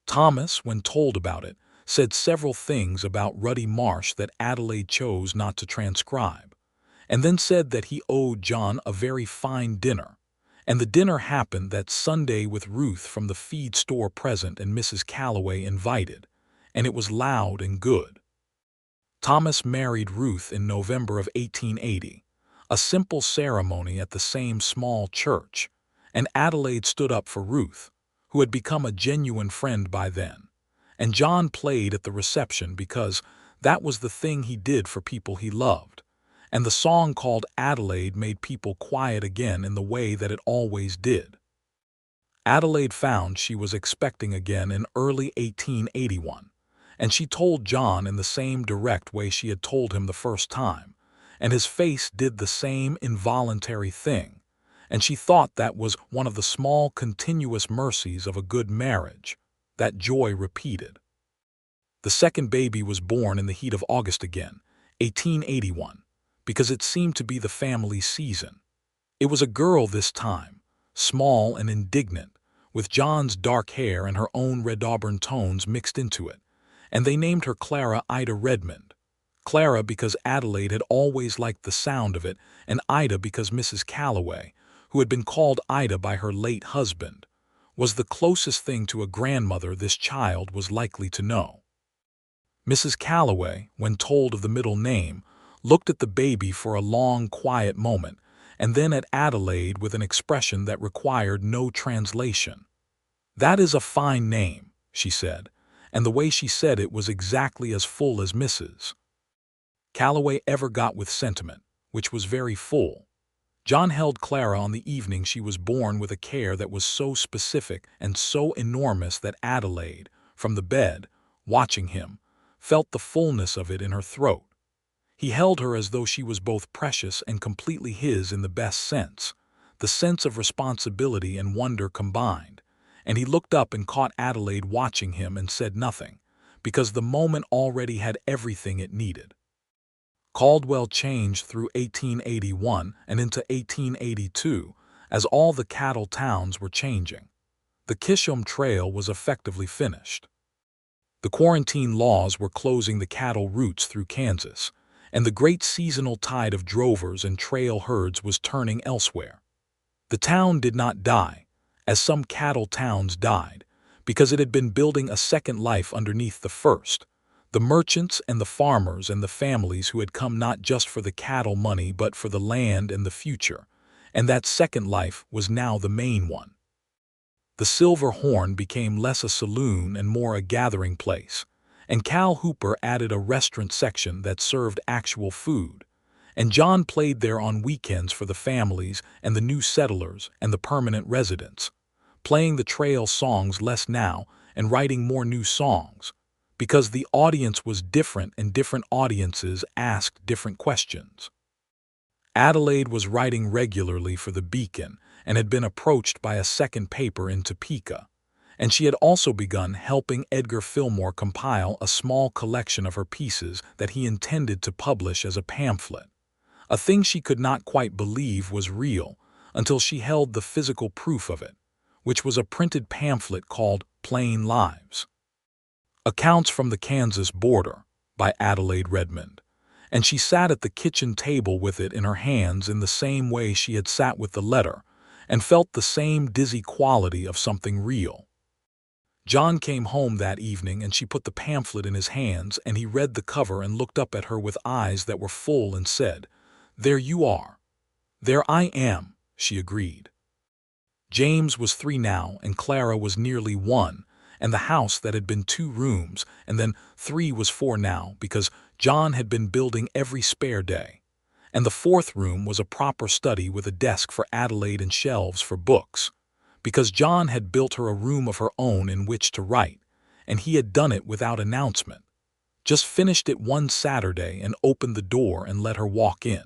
Thomas, when told about it, said several things about Ruddy Marsh that Adelaide chose not to transcribe, and then said that he owed John a very fine dinner, and the dinner happened that Sunday with Ruth from the feed store present and Mrs. Calloway invited, and it was loud and good. Thomas married Ruth in November of 1880, a simple ceremony at the same small church, and Adelaide stood up for Ruth, who had become a genuine friend by then, and John played at the reception because that was the thing he did for people he loved, and the song called Adelaide made people quiet again in the way that it always did. Adelaide found she was expecting again in early 1881, and she told John in the same direct way she had told him the first time, and his face did the same involuntary thing, and she thought that was one of the small continuous mercies of a good marriage, that joy repeated. The second baby was born in the heat of August again, 1881, because it seemed to be the family season. It was a girl this time, small and indignant, with John's dark hair and her own red auburn tones mixed into it, and they named her Clara Ida Redmond. Clara because Adelaide had always liked the sound of it, and Ida because Mrs. Calloway, who had been called Ida by her late husband, was the closest thing to a grandmother this child was likely to know. Mrs. Calloway, when told of the middle name, looked at the baby for a long, quiet moment, and then at Adelaide with an expression that required no translation. "That is a fine name," she said, and the way she said it was exactly as full as Mrs. Calloway ever got with sentiment, which was very full. John held Clara on the evening she was born with a care that was so specific and so enormous that Adelaide, from the bed, watching him, felt the fullness of it in her throat. He held her as though she was both precious and completely his in the best sense, the sense of responsibility and wonder combined, and he looked up and caught Adelaide watching him and said nothing, because the moment already had everything it needed. Caldwell changed through 1881 and into 1882 as all the cattle towns were changing. The Kishom Trail was effectively finished. The quarantine laws were closing the cattle routes through Kansas, and the great seasonal tide of drovers and trail herds was turning elsewhere. The town did not die, as some cattle towns died, because it had been building a second life underneath the first. The merchants and the farmers and the families who had come not just for the cattle money but for the land and the future, and that second life was now the main one. The Silver Horn became less a saloon and more a gathering place, and Cal Hooper added a restaurant section that served actual food, and John played there on weekends for the families and the new settlers and the permanent residents. playing the trail songs less now and writing more new songs, because the audience was different and different audiences asked different questions. Adelaide was writing regularly for the Beacon and had been approached by a second paper in Topeka, and she had also begun helping Edgar Fillmore compile a small collection of her pieces that he intended to publish as a pamphlet, a thing she could not quite believe was real until she held the physical proof of it, which was a printed pamphlet called Plain Lives. Accounts from the Kansas Border by Adelaide Redmond, and she sat at the kitchen table with it in her hands in the same way she had sat with the letter, and felt the same dizzy quality of something real. John came home that evening and she put the pamphlet in his hands and he read the cover and looked up at her with eyes that were full and said, "There you are." "There I am," she agreed. James was 3 now and Clara was nearly 1, and the house that had been 2 rooms and then 3 was 4 now because John had been building every spare day. And the 4th room was a proper study with a desk for Adelaide and shelves for books, because John had built her a room of her own in which to write, and he had done it without announcement, just finished it one Saturday and opened the door and let her walk in.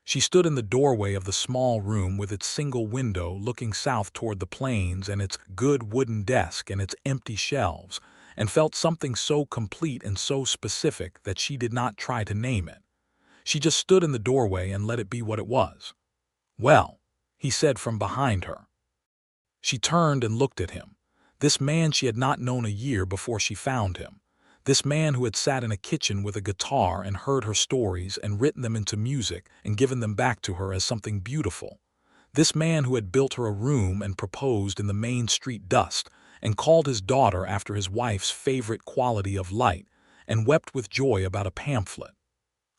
She stood in the doorway of the small room with its single window looking south toward the plains and its good wooden desk and its empty shelves, and felt something so complete and so specific that she did not try to name it. She just stood in the doorway and let it be what it was. "Well," he said from behind her. She turned and looked at him, this man she had not known a year before she found him, this man who had sat in a kitchen with a guitar and heard her stories and written them into music and given them back to her as something beautiful, this man who had built her a room and proposed in the Main Street dust and called his daughter after his wife's favorite quality of light and wept with joy about a pamphlet.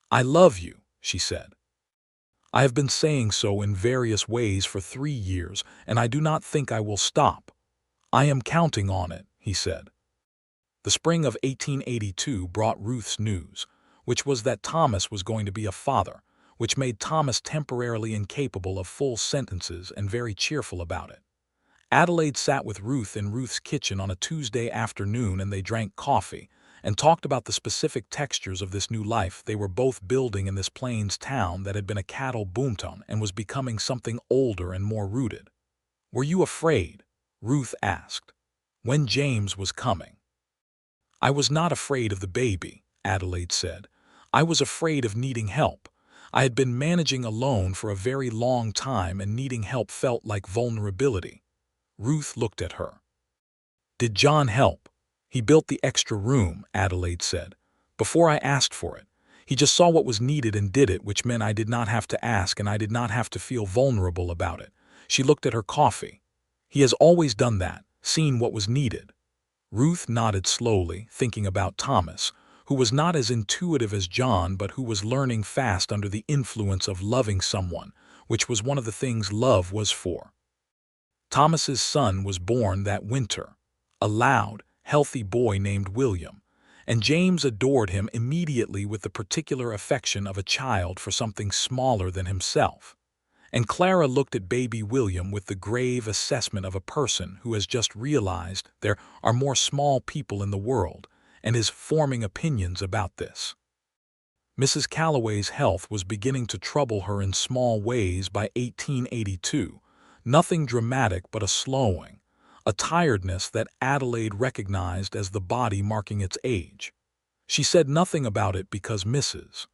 "I love you," she said. "I have been saying so in various ways for 3 years, and I do not think I will stop. I am counting on it," he said. The spring of 1882 brought Ruth's news, which was that Thomas was going to be a father, which made Thomas temporarily incapable of full sentences and very cheerful about it. Adelaide sat with Ruth in Ruth's kitchen on a Tuesday afternoon and they drank coffee and talked about the specific textures of this new life they were both building in this plains town that had been a cattle boomtown and was becoming something older and more rooted. "Were you afraid," Ruth asked, "when James was coming?" "I was not afraid of the baby," Adelaide said. "I was afraid of needing help. I had been managing alone for a very long time and needing help felt like vulnerability." Ruth looked at her. "Did John help?" "He built the extra room," Adelaide said, "before I asked for it. He just saw what was needed and did it, which meant I did not have to ask and I did not have to feel vulnerable about it." She looked at her coffee. "He has always done that, seen what was needed." Ruth nodded slowly, thinking about Thomas, who was not as intuitive as John but who was learning fast under the influence of loving someone, which was one of the things love was for. Thomas's son was born that winter, a loud, healthy boy named William, and James adored him immediately with the particular affection of a child for something smaller than himself. And Clara looked at baby William with the grave assessment of a person who has just realized there are more small people in the world and is forming opinions about this. Mrs. Calloway's health was beginning to trouble her in small ways by 1882, nothing dramatic but a slowing, a tiredness that Adelaide recognized as the body marking its age. She said nothing about it because Mrs.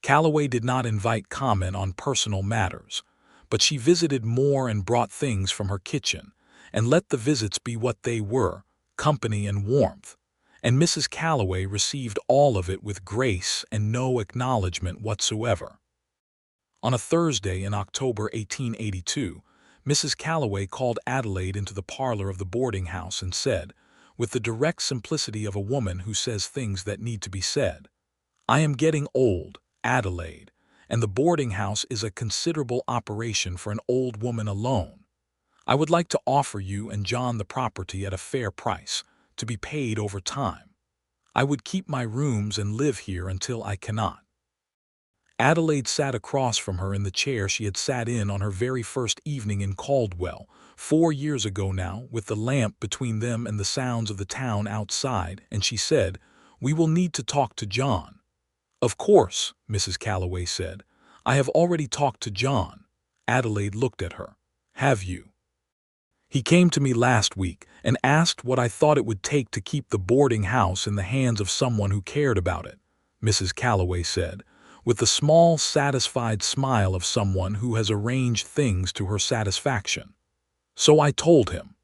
Calloway did not invite comment on personal matters, but she visited more and brought things from her kitchen, and let the visits be what they were, company and warmth, and Mrs. Calloway received all of it with grace and no acknowledgment whatsoever. On a Thursday in October 1882, Mrs. Calloway called Adelaide into the parlor of the boarding house and said, with the direct simplicity of a woman who says things that need to be said, "I am getting old, Adelaide, and the boarding house is a considerable operation for an old woman alone. I would like to offer you and John the property at a fair price, to be paid over time. I would keep my rooms and live here until I cannot." Adelaide sat across from her in the chair she had sat in on her very first evening in Caldwell, 4 years ago now, with the lamp between them and the sounds of the town outside, and she said, "We will need to talk to John." "Of course," Mrs. Calloway said. "I have already talked to John." Adelaide looked at her. "Have you?" "He came to me last week and asked what I thought it would take to keep the boarding house in the hands of someone who cared about it," Mrs. Calloway said, with the small, satisfied smile of someone who has arranged things to her satisfaction. "So I told him."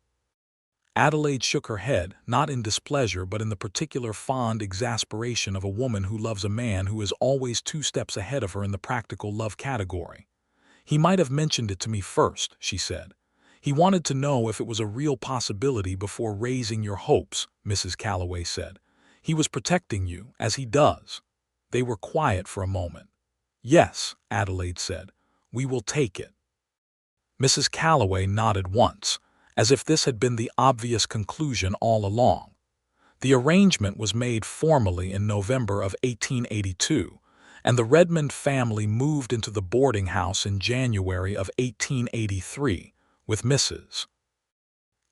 Adelaide shook her head, not in displeasure but in the particular fond exasperation of a woman who loves a man who is always 2 steps ahead of her in the practical love category. "He might have mentioned it to me first," she said. "He wanted to know if it was a real possibility before raising your hopes," Mrs. Calloway said. "He was protecting you, as he does." They were quiet for a moment. "Yes," Adelaide said, "we will take it." Mrs. Calloway nodded once, as if this had been the obvious conclusion all along. The arrangement was made formally in November of 1882, and the Redmond family moved into the boarding house in January of 1883, with Mrs.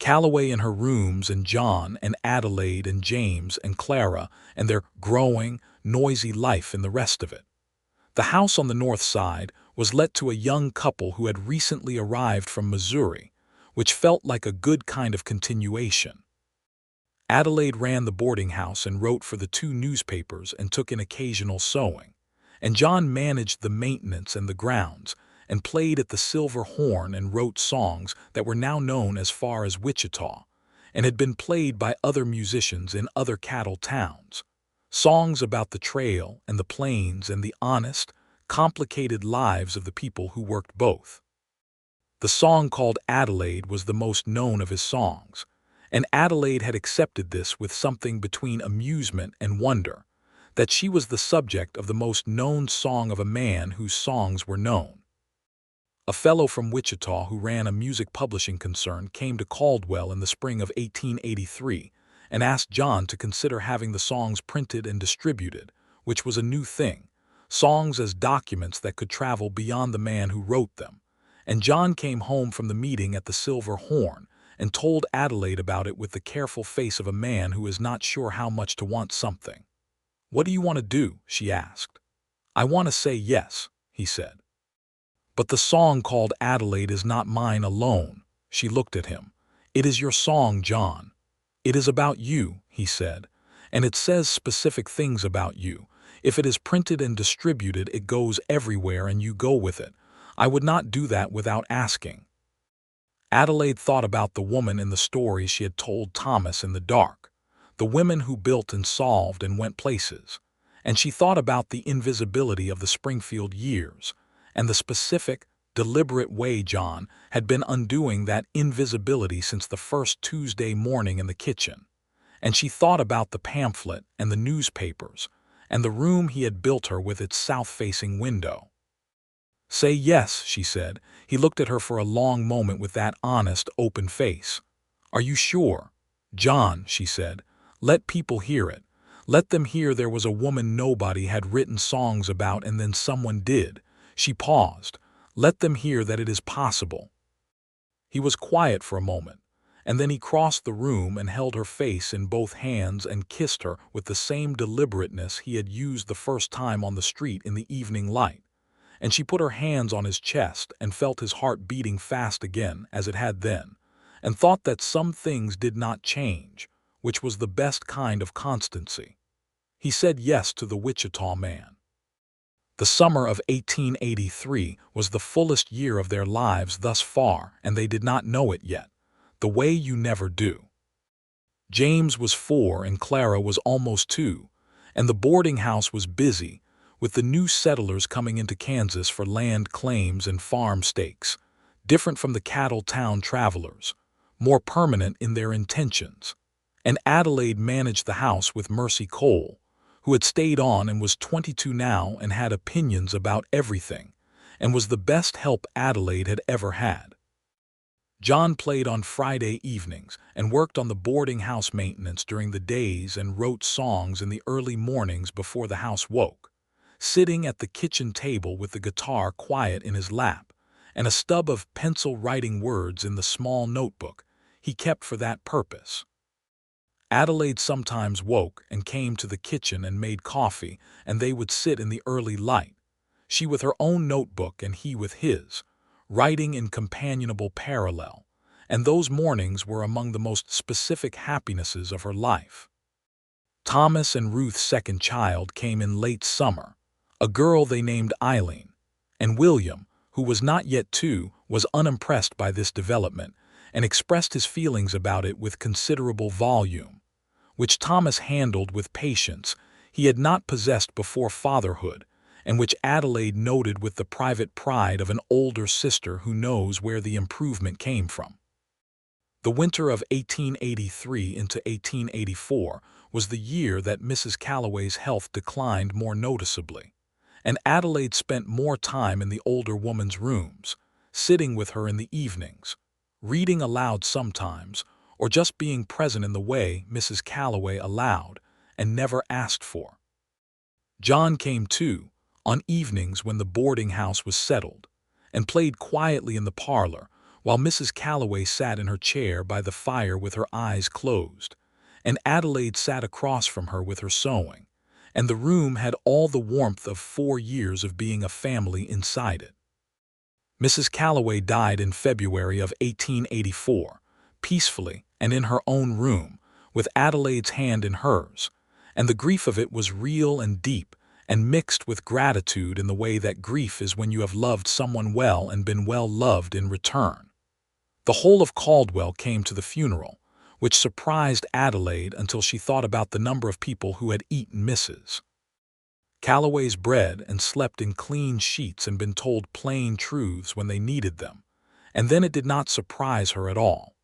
Calloway in her rooms and John and Adelaide and James and Clara and their growing, noisy life in the rest of it. The house on the north side was let to a young couple who had recently arrived from Missouri, which felt like a good kind of continuation. Adelaide ran the boarding house and wrote for the 2 newspapers and took in occasional sewing, and John managed the maintenance and the grounds and played at the silver horn and wrote songs that were now known as far as Wichita and had been played by other musicians in other cattle towns. Songs about the trail and the plains and the honest, complicated lives of the people who worked both. The song called Adelaide was the most known of his songs, and Adelaide had accepted this with something between amusement and wonder, that she was the subject of the most known song of a man whose songs were known. A fellow from Wichita who ran a music publishing concern came to Caldwell in the spring of 1883 and asked John to consider having the songs printed and distributed, which was a new thing, songs as documents that could travel beyond the man who wrote them. And John came home from the meeting at the Silver Horn and told Adelaide about it with the careful face of a man who is not sure how much to want something. "What do you want to do?" she asked. "I want to say yes," he said. "But the song called Adelaide is not mine alone." She looked at him. "It is your song, John. It is about you," he said, "and it says specific things about you. If it is printed and distributed, it goes everywhere and you go with it. I would not do that without asking." Adelaide thought about the woman in the stories she had told Thomas in the dark, the women who built and solved and went places, and she thought about the invisibility of the Springfield years and the specific, deliberate way John had been undoing that invisibility since the first Tuesday morning in the kitchen, and she thought about the pamphlet and the newspapers and the room he had built her with its south-facing window. "Say yes," she said. He looked at her for a long moment with that honest, open face. "Are you sure?" "John," she said, "let people hear it. Let them hear there was a woman nobody had written songs about and then someone did." She paused. "Let them hear that it is possible." He was quiet for a moment, and then he crossed the room and held her face in both hands and kissed her with the same deliberateness he had used the first time on the street in the evening light. And she put her hands on his chest and felt his heart beating fast again as it had then, and thought that some things did not change, which was the best kind of constancy. He said yes to the Wichita man. The summer of 1883 was the fullest year of their lives thus far, and they did not know it yet, the way you never do. James was 4 and Clara was almost 2, and the boarding house was busy, with the new settlers coming into Kansas for land claims and farm stakes, different from the cattle town travelers, more permanent in their intentions. And Adelaide managed the house with Mercy Cole, who had stayed on and was 22 now and had opinions about everything, and was the best help Adelaide had ever had. John played on Friday evenings and worked on the boarding house maintenance during the days and wrote songs in the early mornings before the house woke. sitting at the kitchen table with the guitar quiet in his lap, and a stub of pencil writing words in the small notebook he kept for that purpose. Adelaide sometimes woke and came to the kitchen and made coffee, and they would sit in the early light, she with her own notebook and he with his, writing in companionable parallel, and those mornings were among the most specific happinesses of her life. Thomas and Ruth's second child came in late summer, a girl they named Eileen, and William, who was not yet 2, was unimpressed by this development and expressed his feelings about it with considerable volume, which Thomas handled with patience he had not possessed before fatherhood, and which Adelaide noted with the private pride of an older sister who knows where the improvement came from. The winter of 1883 into 1884 was the year that Mrs. Calloway's health declined more noticeably, and Adelaide spent more time in the older woman's rooms, sitting with her in the evenings, reading aloud sometimes, or just being present in the way Mrs. Calloway allowed and never asked for. John came too, on evenings when the boarding house was settled, and played quietly in the parlor while Mrs. Calloway sat in her chair by the fire with her eyes closed, and Adelaide sat across from her with her sewing, and the room had all the warmth of 4 years of being a family inside it. Mrs. Calloway died in February of 1884, peacefully and in her own room, with Adelaide's hand in hers, and the grief of it was real and deep and mixed with gratitude in the way that grief is when you have loved someone well and been well loved in return. The whole of Caldwell came to the funeral, which surprised Adelaide until she thought about the number of people who had eaten Mrs. Calloway's bread and slept in clean sheets and been told plain truths when they needed them, and then it did not surprise her at all.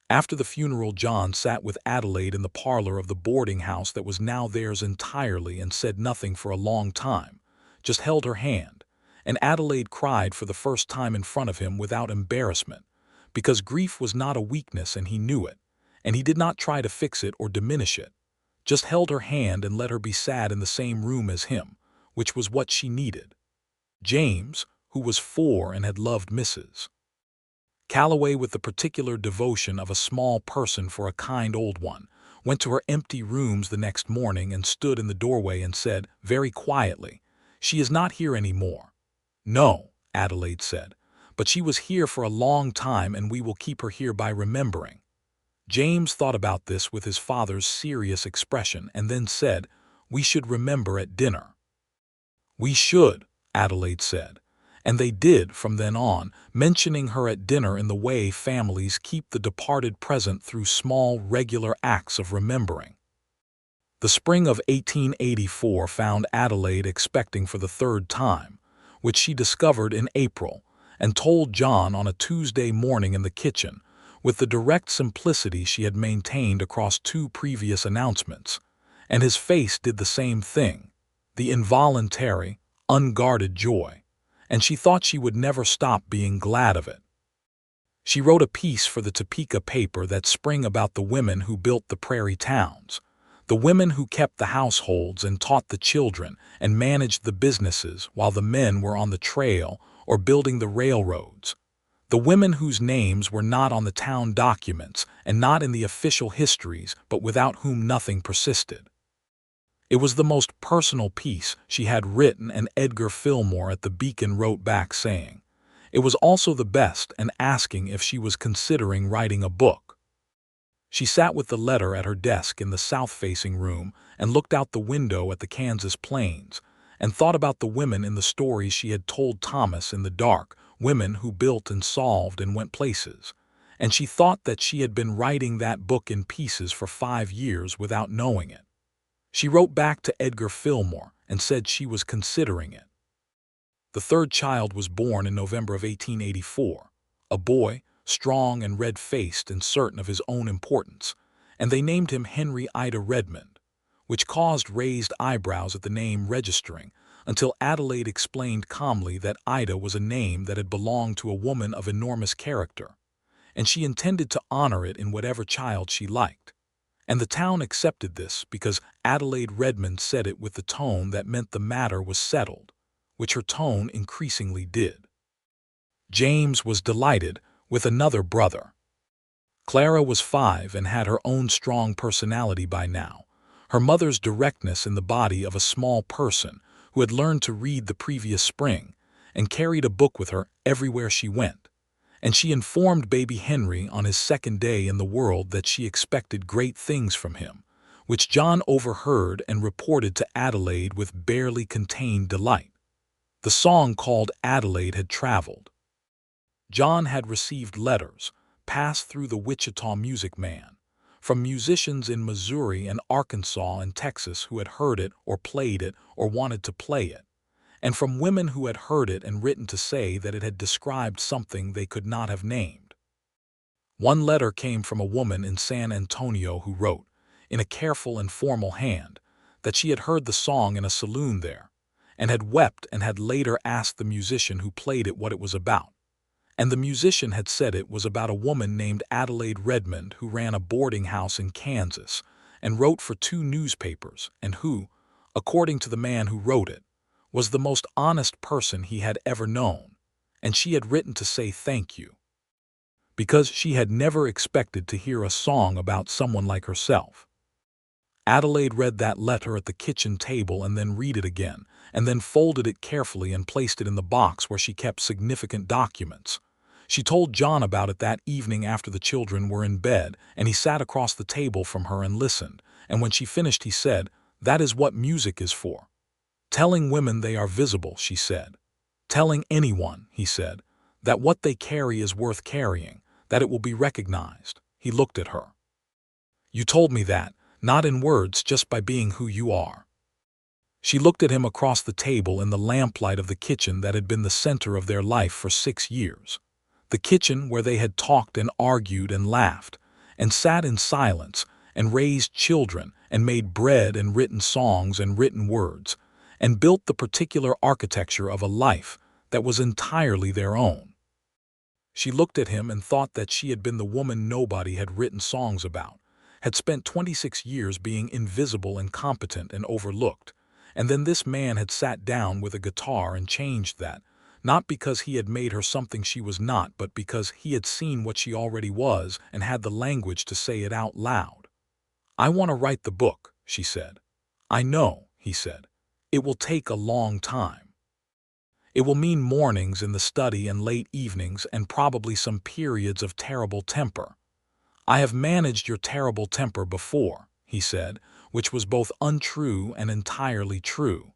After the funeral, John sat with Adelaide in the parlor of the boarding house that was now theirs entirely and said nothing for a long time, just held her hand, and Adelaide cried for the first time in front of him without embarrassment, because grief was not a weakness and he knew it, and he did not try to fix it or diminish it, just held her hand and let her be sad in the same room as him, which was what she needed. James, who was 4 and had loved Mrs. Calloway with the particular devotion of a small person for a kind old one, went to her empty rooms the next morning and stood in the doorway and said, very quietly, "She is not here any more." "No," Adelaide said, "but she was here for a long time and we will keep her here by remembering." James thought about this with his father's serious expression and then said, "We should remember at dinner." "We should," Adelaide said, and they did from then on, mentioning her at dinner in the way families keep the departed present through small, regular acts of remembering. The spring of 1884 found Adelaide expecting for the 3rd time, which she discovered in April, and told John on a Tuesday morning in the kitchen, with the direct simplicity she had maintained across 2 previous announcements, and his face did the same thing, the involuntary, unguarded joy, and she thought she would never stop being glad of it. She wrote a piece for the Topeka paper that spring about the women who built the prairie towns, the women who kept the households and taught the children and managed the businesses while the men were on the trail or building the railroads, the women whose names were not on the town documents and not in the official histories but without whom nothing persisted. It was the most personal piece she had written, and Edgar Fillmore at the Beacon wrote back saying, it was also the best, and asking if she was considering writing a book. She sat with the letter at her desk in the south-facing room and looked out the window at the Kansas plains and thought about the women in the stories she had told Thomas in the dark, women who built and solved and went places, and she thought that she had been writing that book in pieces for 5 years without knowing it. She wrote back to Edgar Fillmore and said she was considering it. The 3rd child was born in November of 1884, a boy, strong and red-faced and certain of his own importance, and they named him Henry Ida Redmond, which caused raised eyebrows at the name registering until Adelaide explained calmly that Ida was a name that had belonged to a woman of enormous character, and she intended to honor it in whatever child she liked. And the town accepted this because Adelaide Redmond said it with the tone that meant the matter was settled, which her tone increasingly did. James was delighted with another brother. Clara was 5 and had her own strong personality by now, her mother's directness in the body of a small person who had learned to read the previous spring and carried a book with her everywhere she went. And she informed baby Henry on his second day in the world that she expected great things from him, which John overheard and reported to Adelaide with barely contained delight. The song called Adelaide had traveled. John had received letters, passed through the Wichita Music Man, from musicians in Missouri and Arkansas and Texas who had heard it or played it or wanted to play it, and from women who had heard it and written to say that it had described something they could not have named. One letter came from a woman in San Antonio who wrote, in a careful and formal hand, that she had heard the song in a saloon there, and had wept and had later asked the musician who played it what it was about. And the musician had said it was about a woman named Adelaide Redmond who ran a boarding house in Kansas and wrote for 2 newspapers and who, according to the man who wrote it, was the most honest person he had ever known, and she had written to say thank you, because she had never expected to hear a song about someone like herself. Adelaide read that letter at the kitchen table and then read it again, and then folded it carefully and placed it in the box where she kept significant documents. She told John about it that evening after the children were in bed, and he sat across the table from her and listened, and when she finished he said, "That is what music is for. Telling women they are visible," she said. "Telling anyone," he said, "that what they carry is worth carrying, that it will be recognized." He looked at her. "You told me that, not in words, just by being who you are." She looked at him across the table in the lamplight of the kitchen that had been the center of their life for 6 years. The kitchen where they had talked and argued and laughed, and sat in silence, and raised children, and made bread and written songs and written words, and built the particular architecture of a life that was entirely their own. She looked at him and thought that she had been the woman nobody had written songs about, had spent 26 years being invisible and competent and overlooked, and then this man had sat down with a guitar and changed that, not because he had made her something she was not, but because he had seen what she already was and had the language to say it out loud. "I want to write the book," she said. "I know," he said. "It will take a long time. It will mean mornings in the study and late evenings and probably some periods of terrible temper. I have managed your terrible temper before," he said, which was both untrue and entirely true.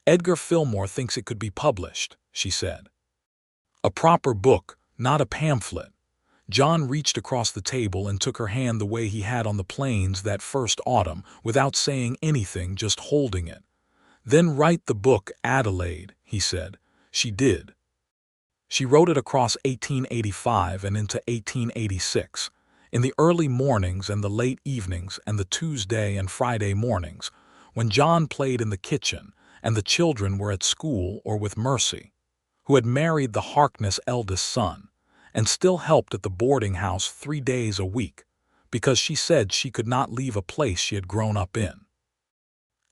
"Edgar Fillmore thinks it could be published," she said. "A proper book, not a pamphlet." John reached across the table and took her hand the way he had on the plains that first autumn, without saying anything, just holding it. "Then write the book, Adelaide," he said. She did. She wrote it across 1885 and into 1886, in the early mornings and the late evenings and the Tuesday and Friday mornings, when John played in the kitchen and the children were at school or with Mercy, who had married the Harkness' eldest son, and still helped at the boarding house 3 days a week, because she said she could not leave a place she had grown up in.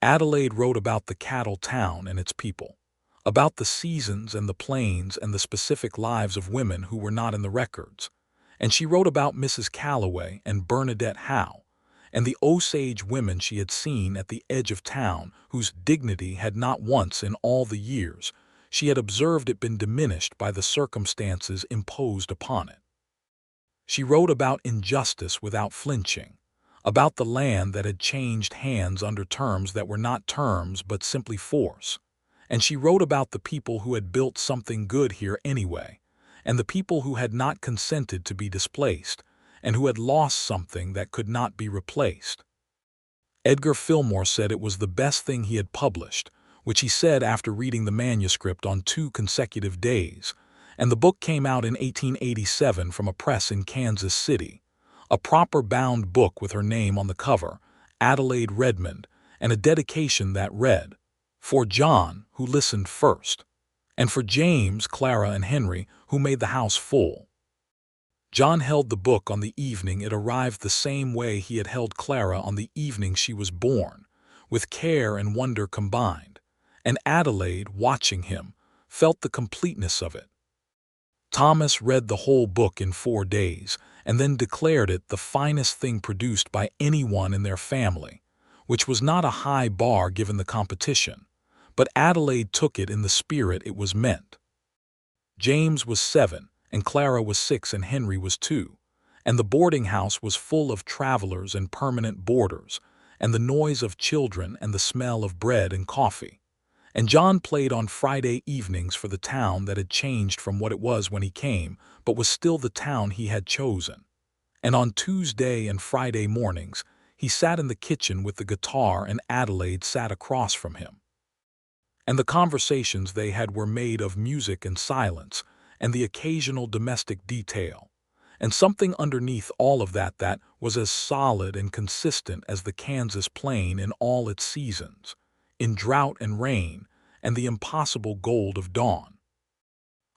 Adelaide wrote about the cattle town and its people, about the seasons and the plains and the specific lives of women who were not in the records, and she wrote about Mrs. Calloway and Bernadette Howe, and the Osage women she had seen at the edge of town whose dignity had not once in all the years she had observed it been diminished by the circumstances imposed upon it. She wrote about injustice without flinching, about the land that had changed hands under terms that were not terms but simply force, and she wrote about the people who had built something good here anyway, and the people who had not consented to be displaced, and who had lost something that could not be replaced. Edgar Fillmore said it was the best thing he had published, which he said after reading the manuscript on 2 consecutive days, and the book came out in 1887 from a press in Kansas City, a proper bound book with her name on the cover, Adelaide Redmond, and a dedication that read, "For John, who listened first," and for James, Clara, and Henry, who made the house full. John held the book on the evening it arrived, the same way he had held Clara on the evening she was born, with care and wonder combined, and Adelaide, watching him, felt the completeness of it. Thomas read the whole book in 4 days, and then declared it the finest thing produced by anyone in their family, which was not a high bar given the competition, but Adelaide took it in the spirit it was meant. James was 7, and Clara was 6, and Henry was 2, and the boarding house was full of travelers and permanent boarders, and the noise of children and the smell of bread and coffee. And John played on Friday evenings for the town that had changed from what it was when he came, but was still the town he had chosen. And on Tuesday and Friday mornings, he sat in the kitchen with the guitar, and Adelaide sat across from him. And the conversations they had were made of music and silence, and the occasional domestic detail, and something underneath all of that was as solid and consistent as the Kansas plain in all its seasons, in drought and rain, and the impossible gold of dawn.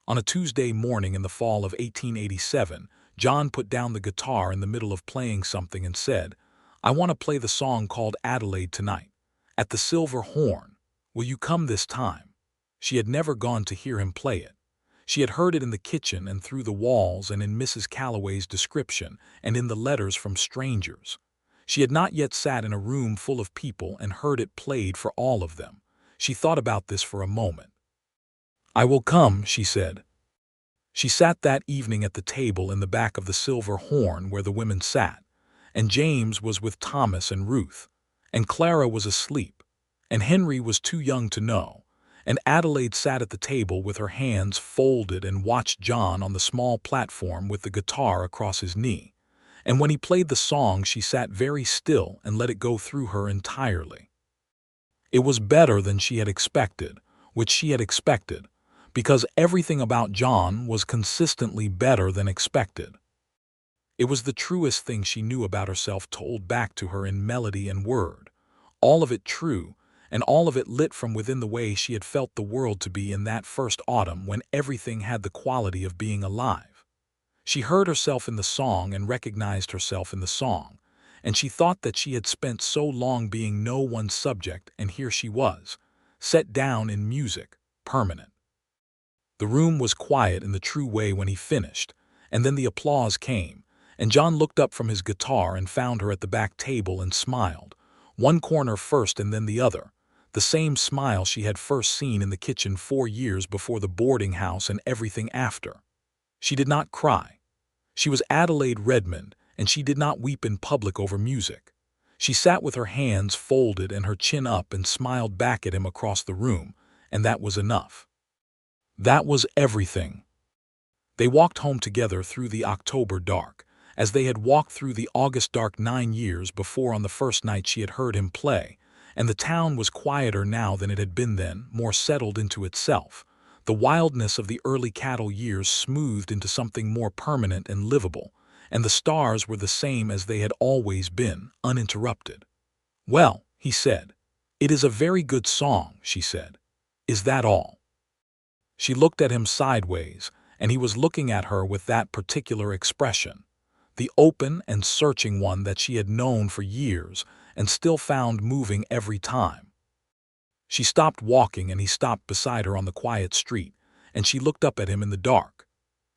On a Tuesday morning in the fall of 1887, John put down the guitar in the middle of playing something and said, "I want to play the song called Adelaide tonight, at the Silver Horn. Will you come this time?" She had never gone to hear him play it. She had heard it in the kitchen and through the walls and in Mrs. Calloway's description and in the letters from strangers. She had not yet sat in a room full of people and heard it played for all of them. She thought about this for a moment. "I will come," she said. She sat that evening at the table in the back of the Silver Horn where the women sat, and James was with Thomas and Ruth, and Clara was asleep, and Henry was too young to know, and Adelaide sat at the table with her hands folded and watched John on the small platform with the guitar across his knee, and when he played the song she sat very still and let it go through her entirely. It was better than she had expected, which she had expected, because everything about John was consistently better than expected. It was the truest thing she knew about herself told back to her in melody and word, all of it true, and all of it lit from within the way she had felt the world to be in that first autumn when everything had the quality of being alive. She heard herself in the song and recognized herself in the song, and she thought that she had spent so long being no one's subject, and here she was, set down in music, permanent. The room was quiet in the true way when he finished, and then the applause came, and John looked up from his guitar and found her at the back table and smiled, one corner first and then the other, the same smile she had first seen in the kitchen 4 years before the boarding house and everything after. She did not cry. She was Adelaide Redmond, and she did not weep in public over music. She sat with her hands folded and her chin up and smiled back at him across the room, and that was enough. That was everything. They walked home together through the October dark, as they had walked through the August dark 9 years before on the first night she had heard him play, and the town was quieter now than it had been then, more settled into itself, the wildness of the early cattle years smoothed into something more permanent and livable, and the stars were the same as they had always been, uninterrupted. "Well," he said. "It is a very good song," she said. "Is that all?" She looked at him sideways, and he was looking at her with that particular expression, the open and searching one that she had known for years and still found moving every time. She stopped walking and he stopped beside her on the quiet street, and she looked up at him in the dark.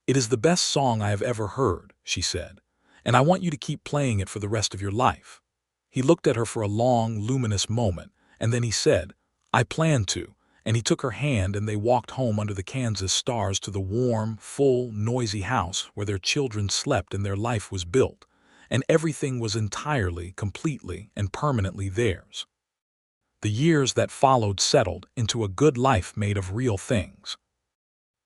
"It is the best song I have ever heard," she said, "and I want you to keep playing it for the rest of your life." He looked at her for a long, luminous moment, and then he said, "I plan to," and he took her hand and they walked home under the Kansas stars to the warm, full, noisy house where their children slept and their life was built, and everything was entirely, completely, and permanently theirs. The years that followed settled into a good life made of real things.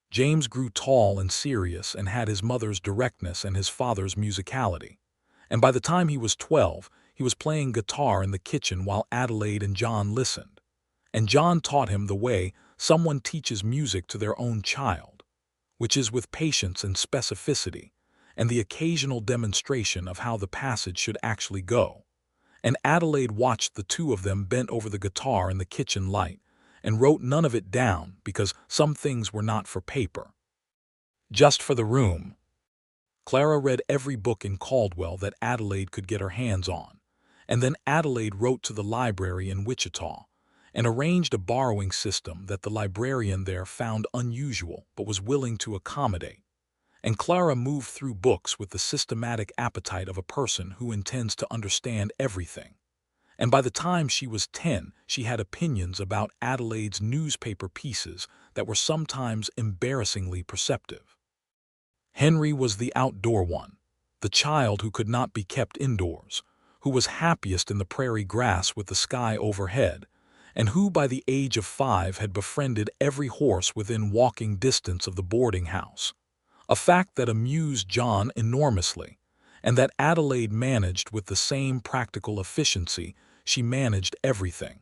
James grew tall and serious and had his mother's directness and his father's musicality, and by the time he was 12, he was playing guitar in the kitchen while Adelaide and John listened. And John taught him the way someone teaches music to their own child, which is with patience and specificity, and the occasional demonstration of how the passage should actually go. And Adelaide watched the two of them bent over the guitar in the kitchen light, and wrote none of it down because some things were not for paper, just for the room. Clara read every book in Caldwell that Adelaide could get her hands on, and then Adelaide wrote to the library in Wichita and arranged a borrowing system that the librarian there found unusual but was willing to accommodate. And Clara moved through books with the systematic appetite of a person who intends to understand everything. And by the time she was 10, she had opinions about Adelaide's newspaper pieces that were sometimes embarrassingly perceptive. Henry was the outdoor one, the child who could not be kept indoors, who was happiest in the prairie grass with the sky overhead, and who by the age of 5 had befriended every horse within walking distance of the boarding house, a fact that amused John enormously, and that Adelaide managed with the same practical efficiency she managed everything.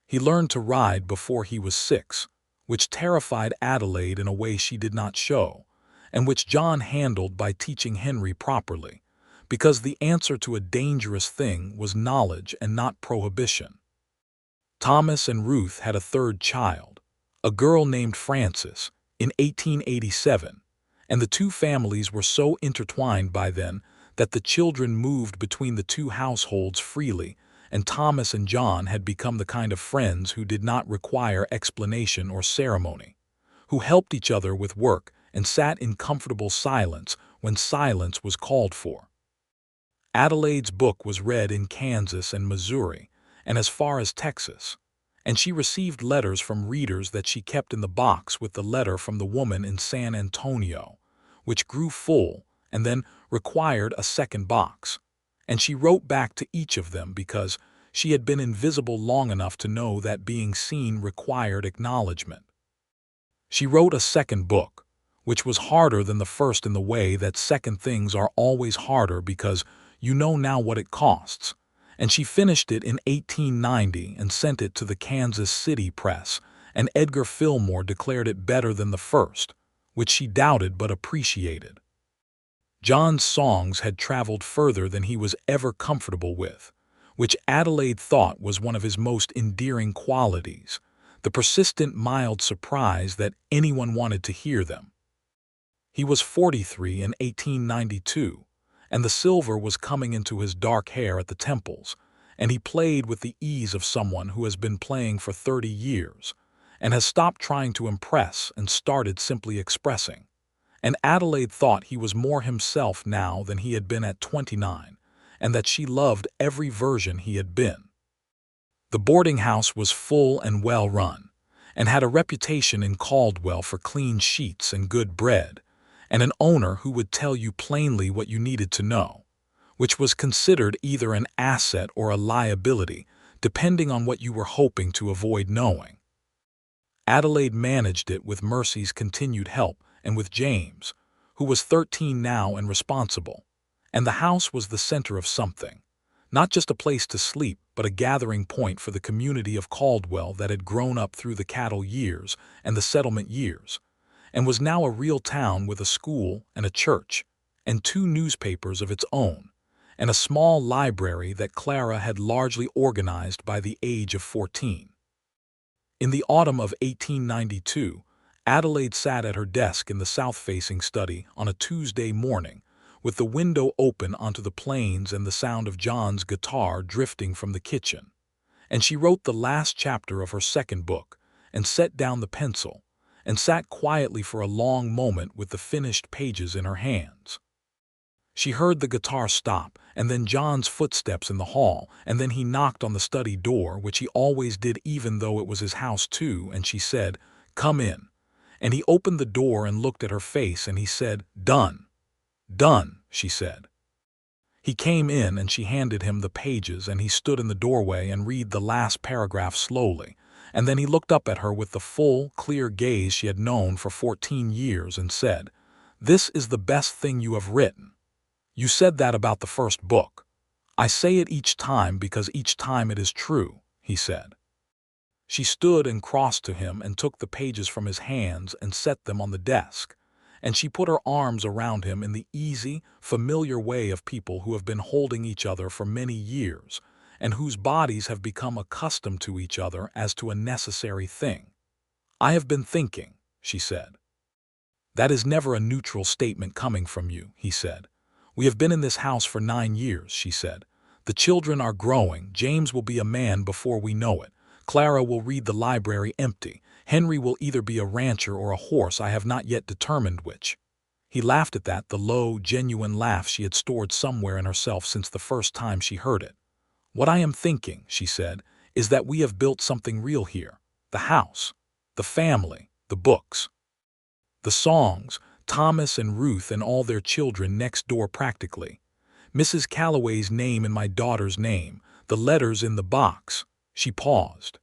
He learned to ride before he was 6, which terrified Adelaide in a way she did not show, and which John handled by teaching Henry properly, because the answer to a dangerous thing was knowledge and not prohibition. Thomas and Ruth had a third child, a girl named Frances, in 1887, and the two families were so intertwined by then that the children moved between the two households freely, and Thomas and John had become the kind of friends who did not require explanation or ceremony, who helped each other with work and sat in comfortable silence when silence was called for. Adelaide's book was read in Kansas and Missouri, and as far as Texas, and she received letters from readers that she kept in the box with the letter from the woman in San Antonio, which grew full and then required a second box, and she wrote back to each of them because she had been invisible long enough to know that being seen required acknowledgement. She wrote a second book, which was harder than the first in the way that second things are always harder because you know now what it costs, and she finished it in 1890 and sent it to the Kansas City press, and Edgar Fillmore declared it better than the first, which she doubted but appreciated. John's songs had traveled further than he was ever comfortable with, which Adelaide thought was one of his most endearing qualities, the persistent mild surprise that anyone wanted to hear them. He was 43 in 1892, and the silver was coming into his dark hair at the temples, and he played with the ease of someone who has been playing for 30 years, and has stopped trying to impress and started simply expressing. And Adelaide thought he was more himself now than he had been at 29, and that she loved every version he had been. The boarding house was full and well run, and had a reputation in Caldwell for clean sheets and good bread, and an owner who would tell you plainly what you needed to know, which was considered either an asset or a liability, depending on what you were hoping to avoid knowing. Adelaide managed it with Mercy's continued help and with James, who was 13 now and responsible, and the house was the center of something, not just a place to sleep, but a gathering point for the community of Caldwell that had grown up through the cattle years and the settlement years, and was now a real town with a school and a church, and 2 newspapers of its own, and a small library that Clara had largely organized by the age of 14. In the autumn of 1892, Adelaide sat at her desk in the south-facing study on a Tuesday morning, with the window open onto the plains and the sound of John's guitar drifting from the kitchen, and she wrote the last chapter of her second book, and set down the pencil, and sat quietly for a long moment with the finished pages in her hands. She heard the guitar stop, and then John's footsteps in the hall, and then he knocked on the study door, which he always did even though it was his house too, and she said, "Come in." And he opened the door and looked at her face, and he said, "Done." "Done," she said. He came in, and she handed him the pages, and he stood in the doorway and read the last paragraph slowly, and then he looked up at her with the full, clear gaze she had known for 14 years and said, "This is the best thing you have written. You said that about the first book. I say it each time because each time it is true," he said. She stood and crossed to him and took the pages from his hands and set them on the desk, and she put her arms around him in the easy, familiar way of people who have been holding each other for many years, and whose bodies have become accustomed to each other as to a necessary thing. "I have been thinking," she said. "That is never a neutral statement coming from you," he said. "We have been in this house for 9 years," she said. "The children are growing. James will be a man before we know it. Clara will read the library empty. Henry will either be a rancher or a horse. I have not yet determined which." He laughed at that, the low, genuine laugh she had stored somewhere in herself since the first time she heard it. "What I am thinking," she said, "is that we have built something real here. The house, the family, the books, the songs, Thomas and Ruth and all their children next door practically. Mrs. Calloway's name and my daughter's name, the letters in the box." She paused.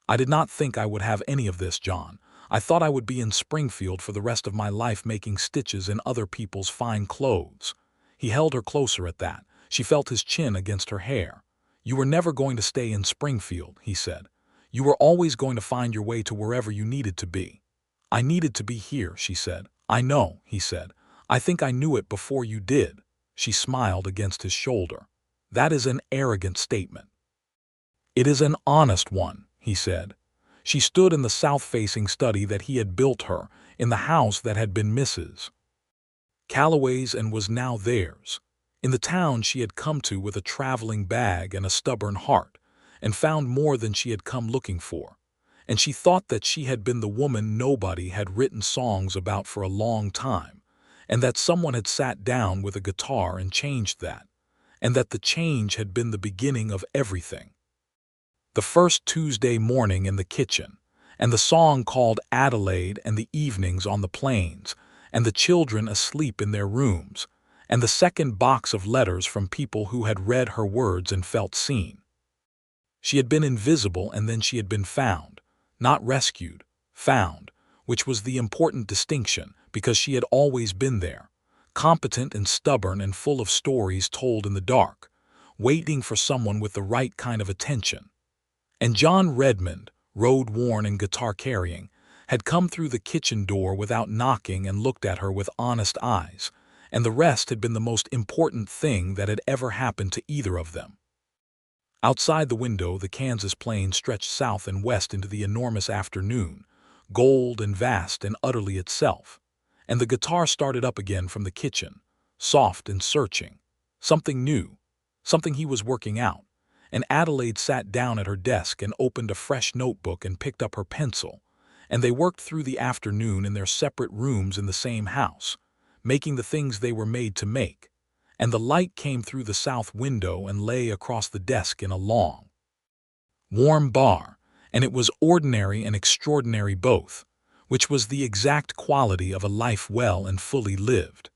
"I did not think I would have any of this, John. I thought I would be in Springfield for the rest of my life making stitches in other people's fine clothes." He held her closer at that. She felt his chin against her hair. "You were never going to stay in Springfield," he said. "You were always going to find your way to wherever you needed to be." "I needed to be here," she said. "I know," he said. "I think I knew it before you did." She smiled against his shoulder. "That is an arrogant statement." "It is an honest one," he said. She stood in the south-facing study that he had built her, in the house that had been Mrs. Calloway's and was now theirs. In the town she had come to with a traveling bag and a stubborn heart, and found more than she had come looking for. And she thought that she had been the woman nobody had written songs about for a long time, and that someone had sat down with a guitar and changed that, and that the change had been the beginning of everything. The first Tuesday morning in the kitchen, and the song called Adelaide, and the evenings on the plains, and the children asleep in their rooms, and the second box of letters from people who had read her words and felt seen. She had been invisible and then she had been found, not rescued, found, which was the important distinction because she had always been there, competent and stubborn and full of stories told in the dark, waiting for someone with the right kind of attention. And John Redmond, road-worn and guitar-carrying, had come through the kitchen door without knocking and looked at her with honest eyes, and the rest had been the most important thing that had ever happened to either of them. Outside the window, the Kansas plain stretched south and west into the enormous afternoon, gold and vast and utterly itself, and the guitar started up again from the kitchen, soft and searching, something new, something he was working out. And Adelaide sat down at her desk and opened a fresh notebook and picked up her pencil, and they worked through the afternoon in their separate rooms in the same house, making the things they were made to make, and the light came through the south window and lay across the desk in a long, warm bar, and it was ordinary and extraordinary both, which was the exact quality of a life well and fully lived.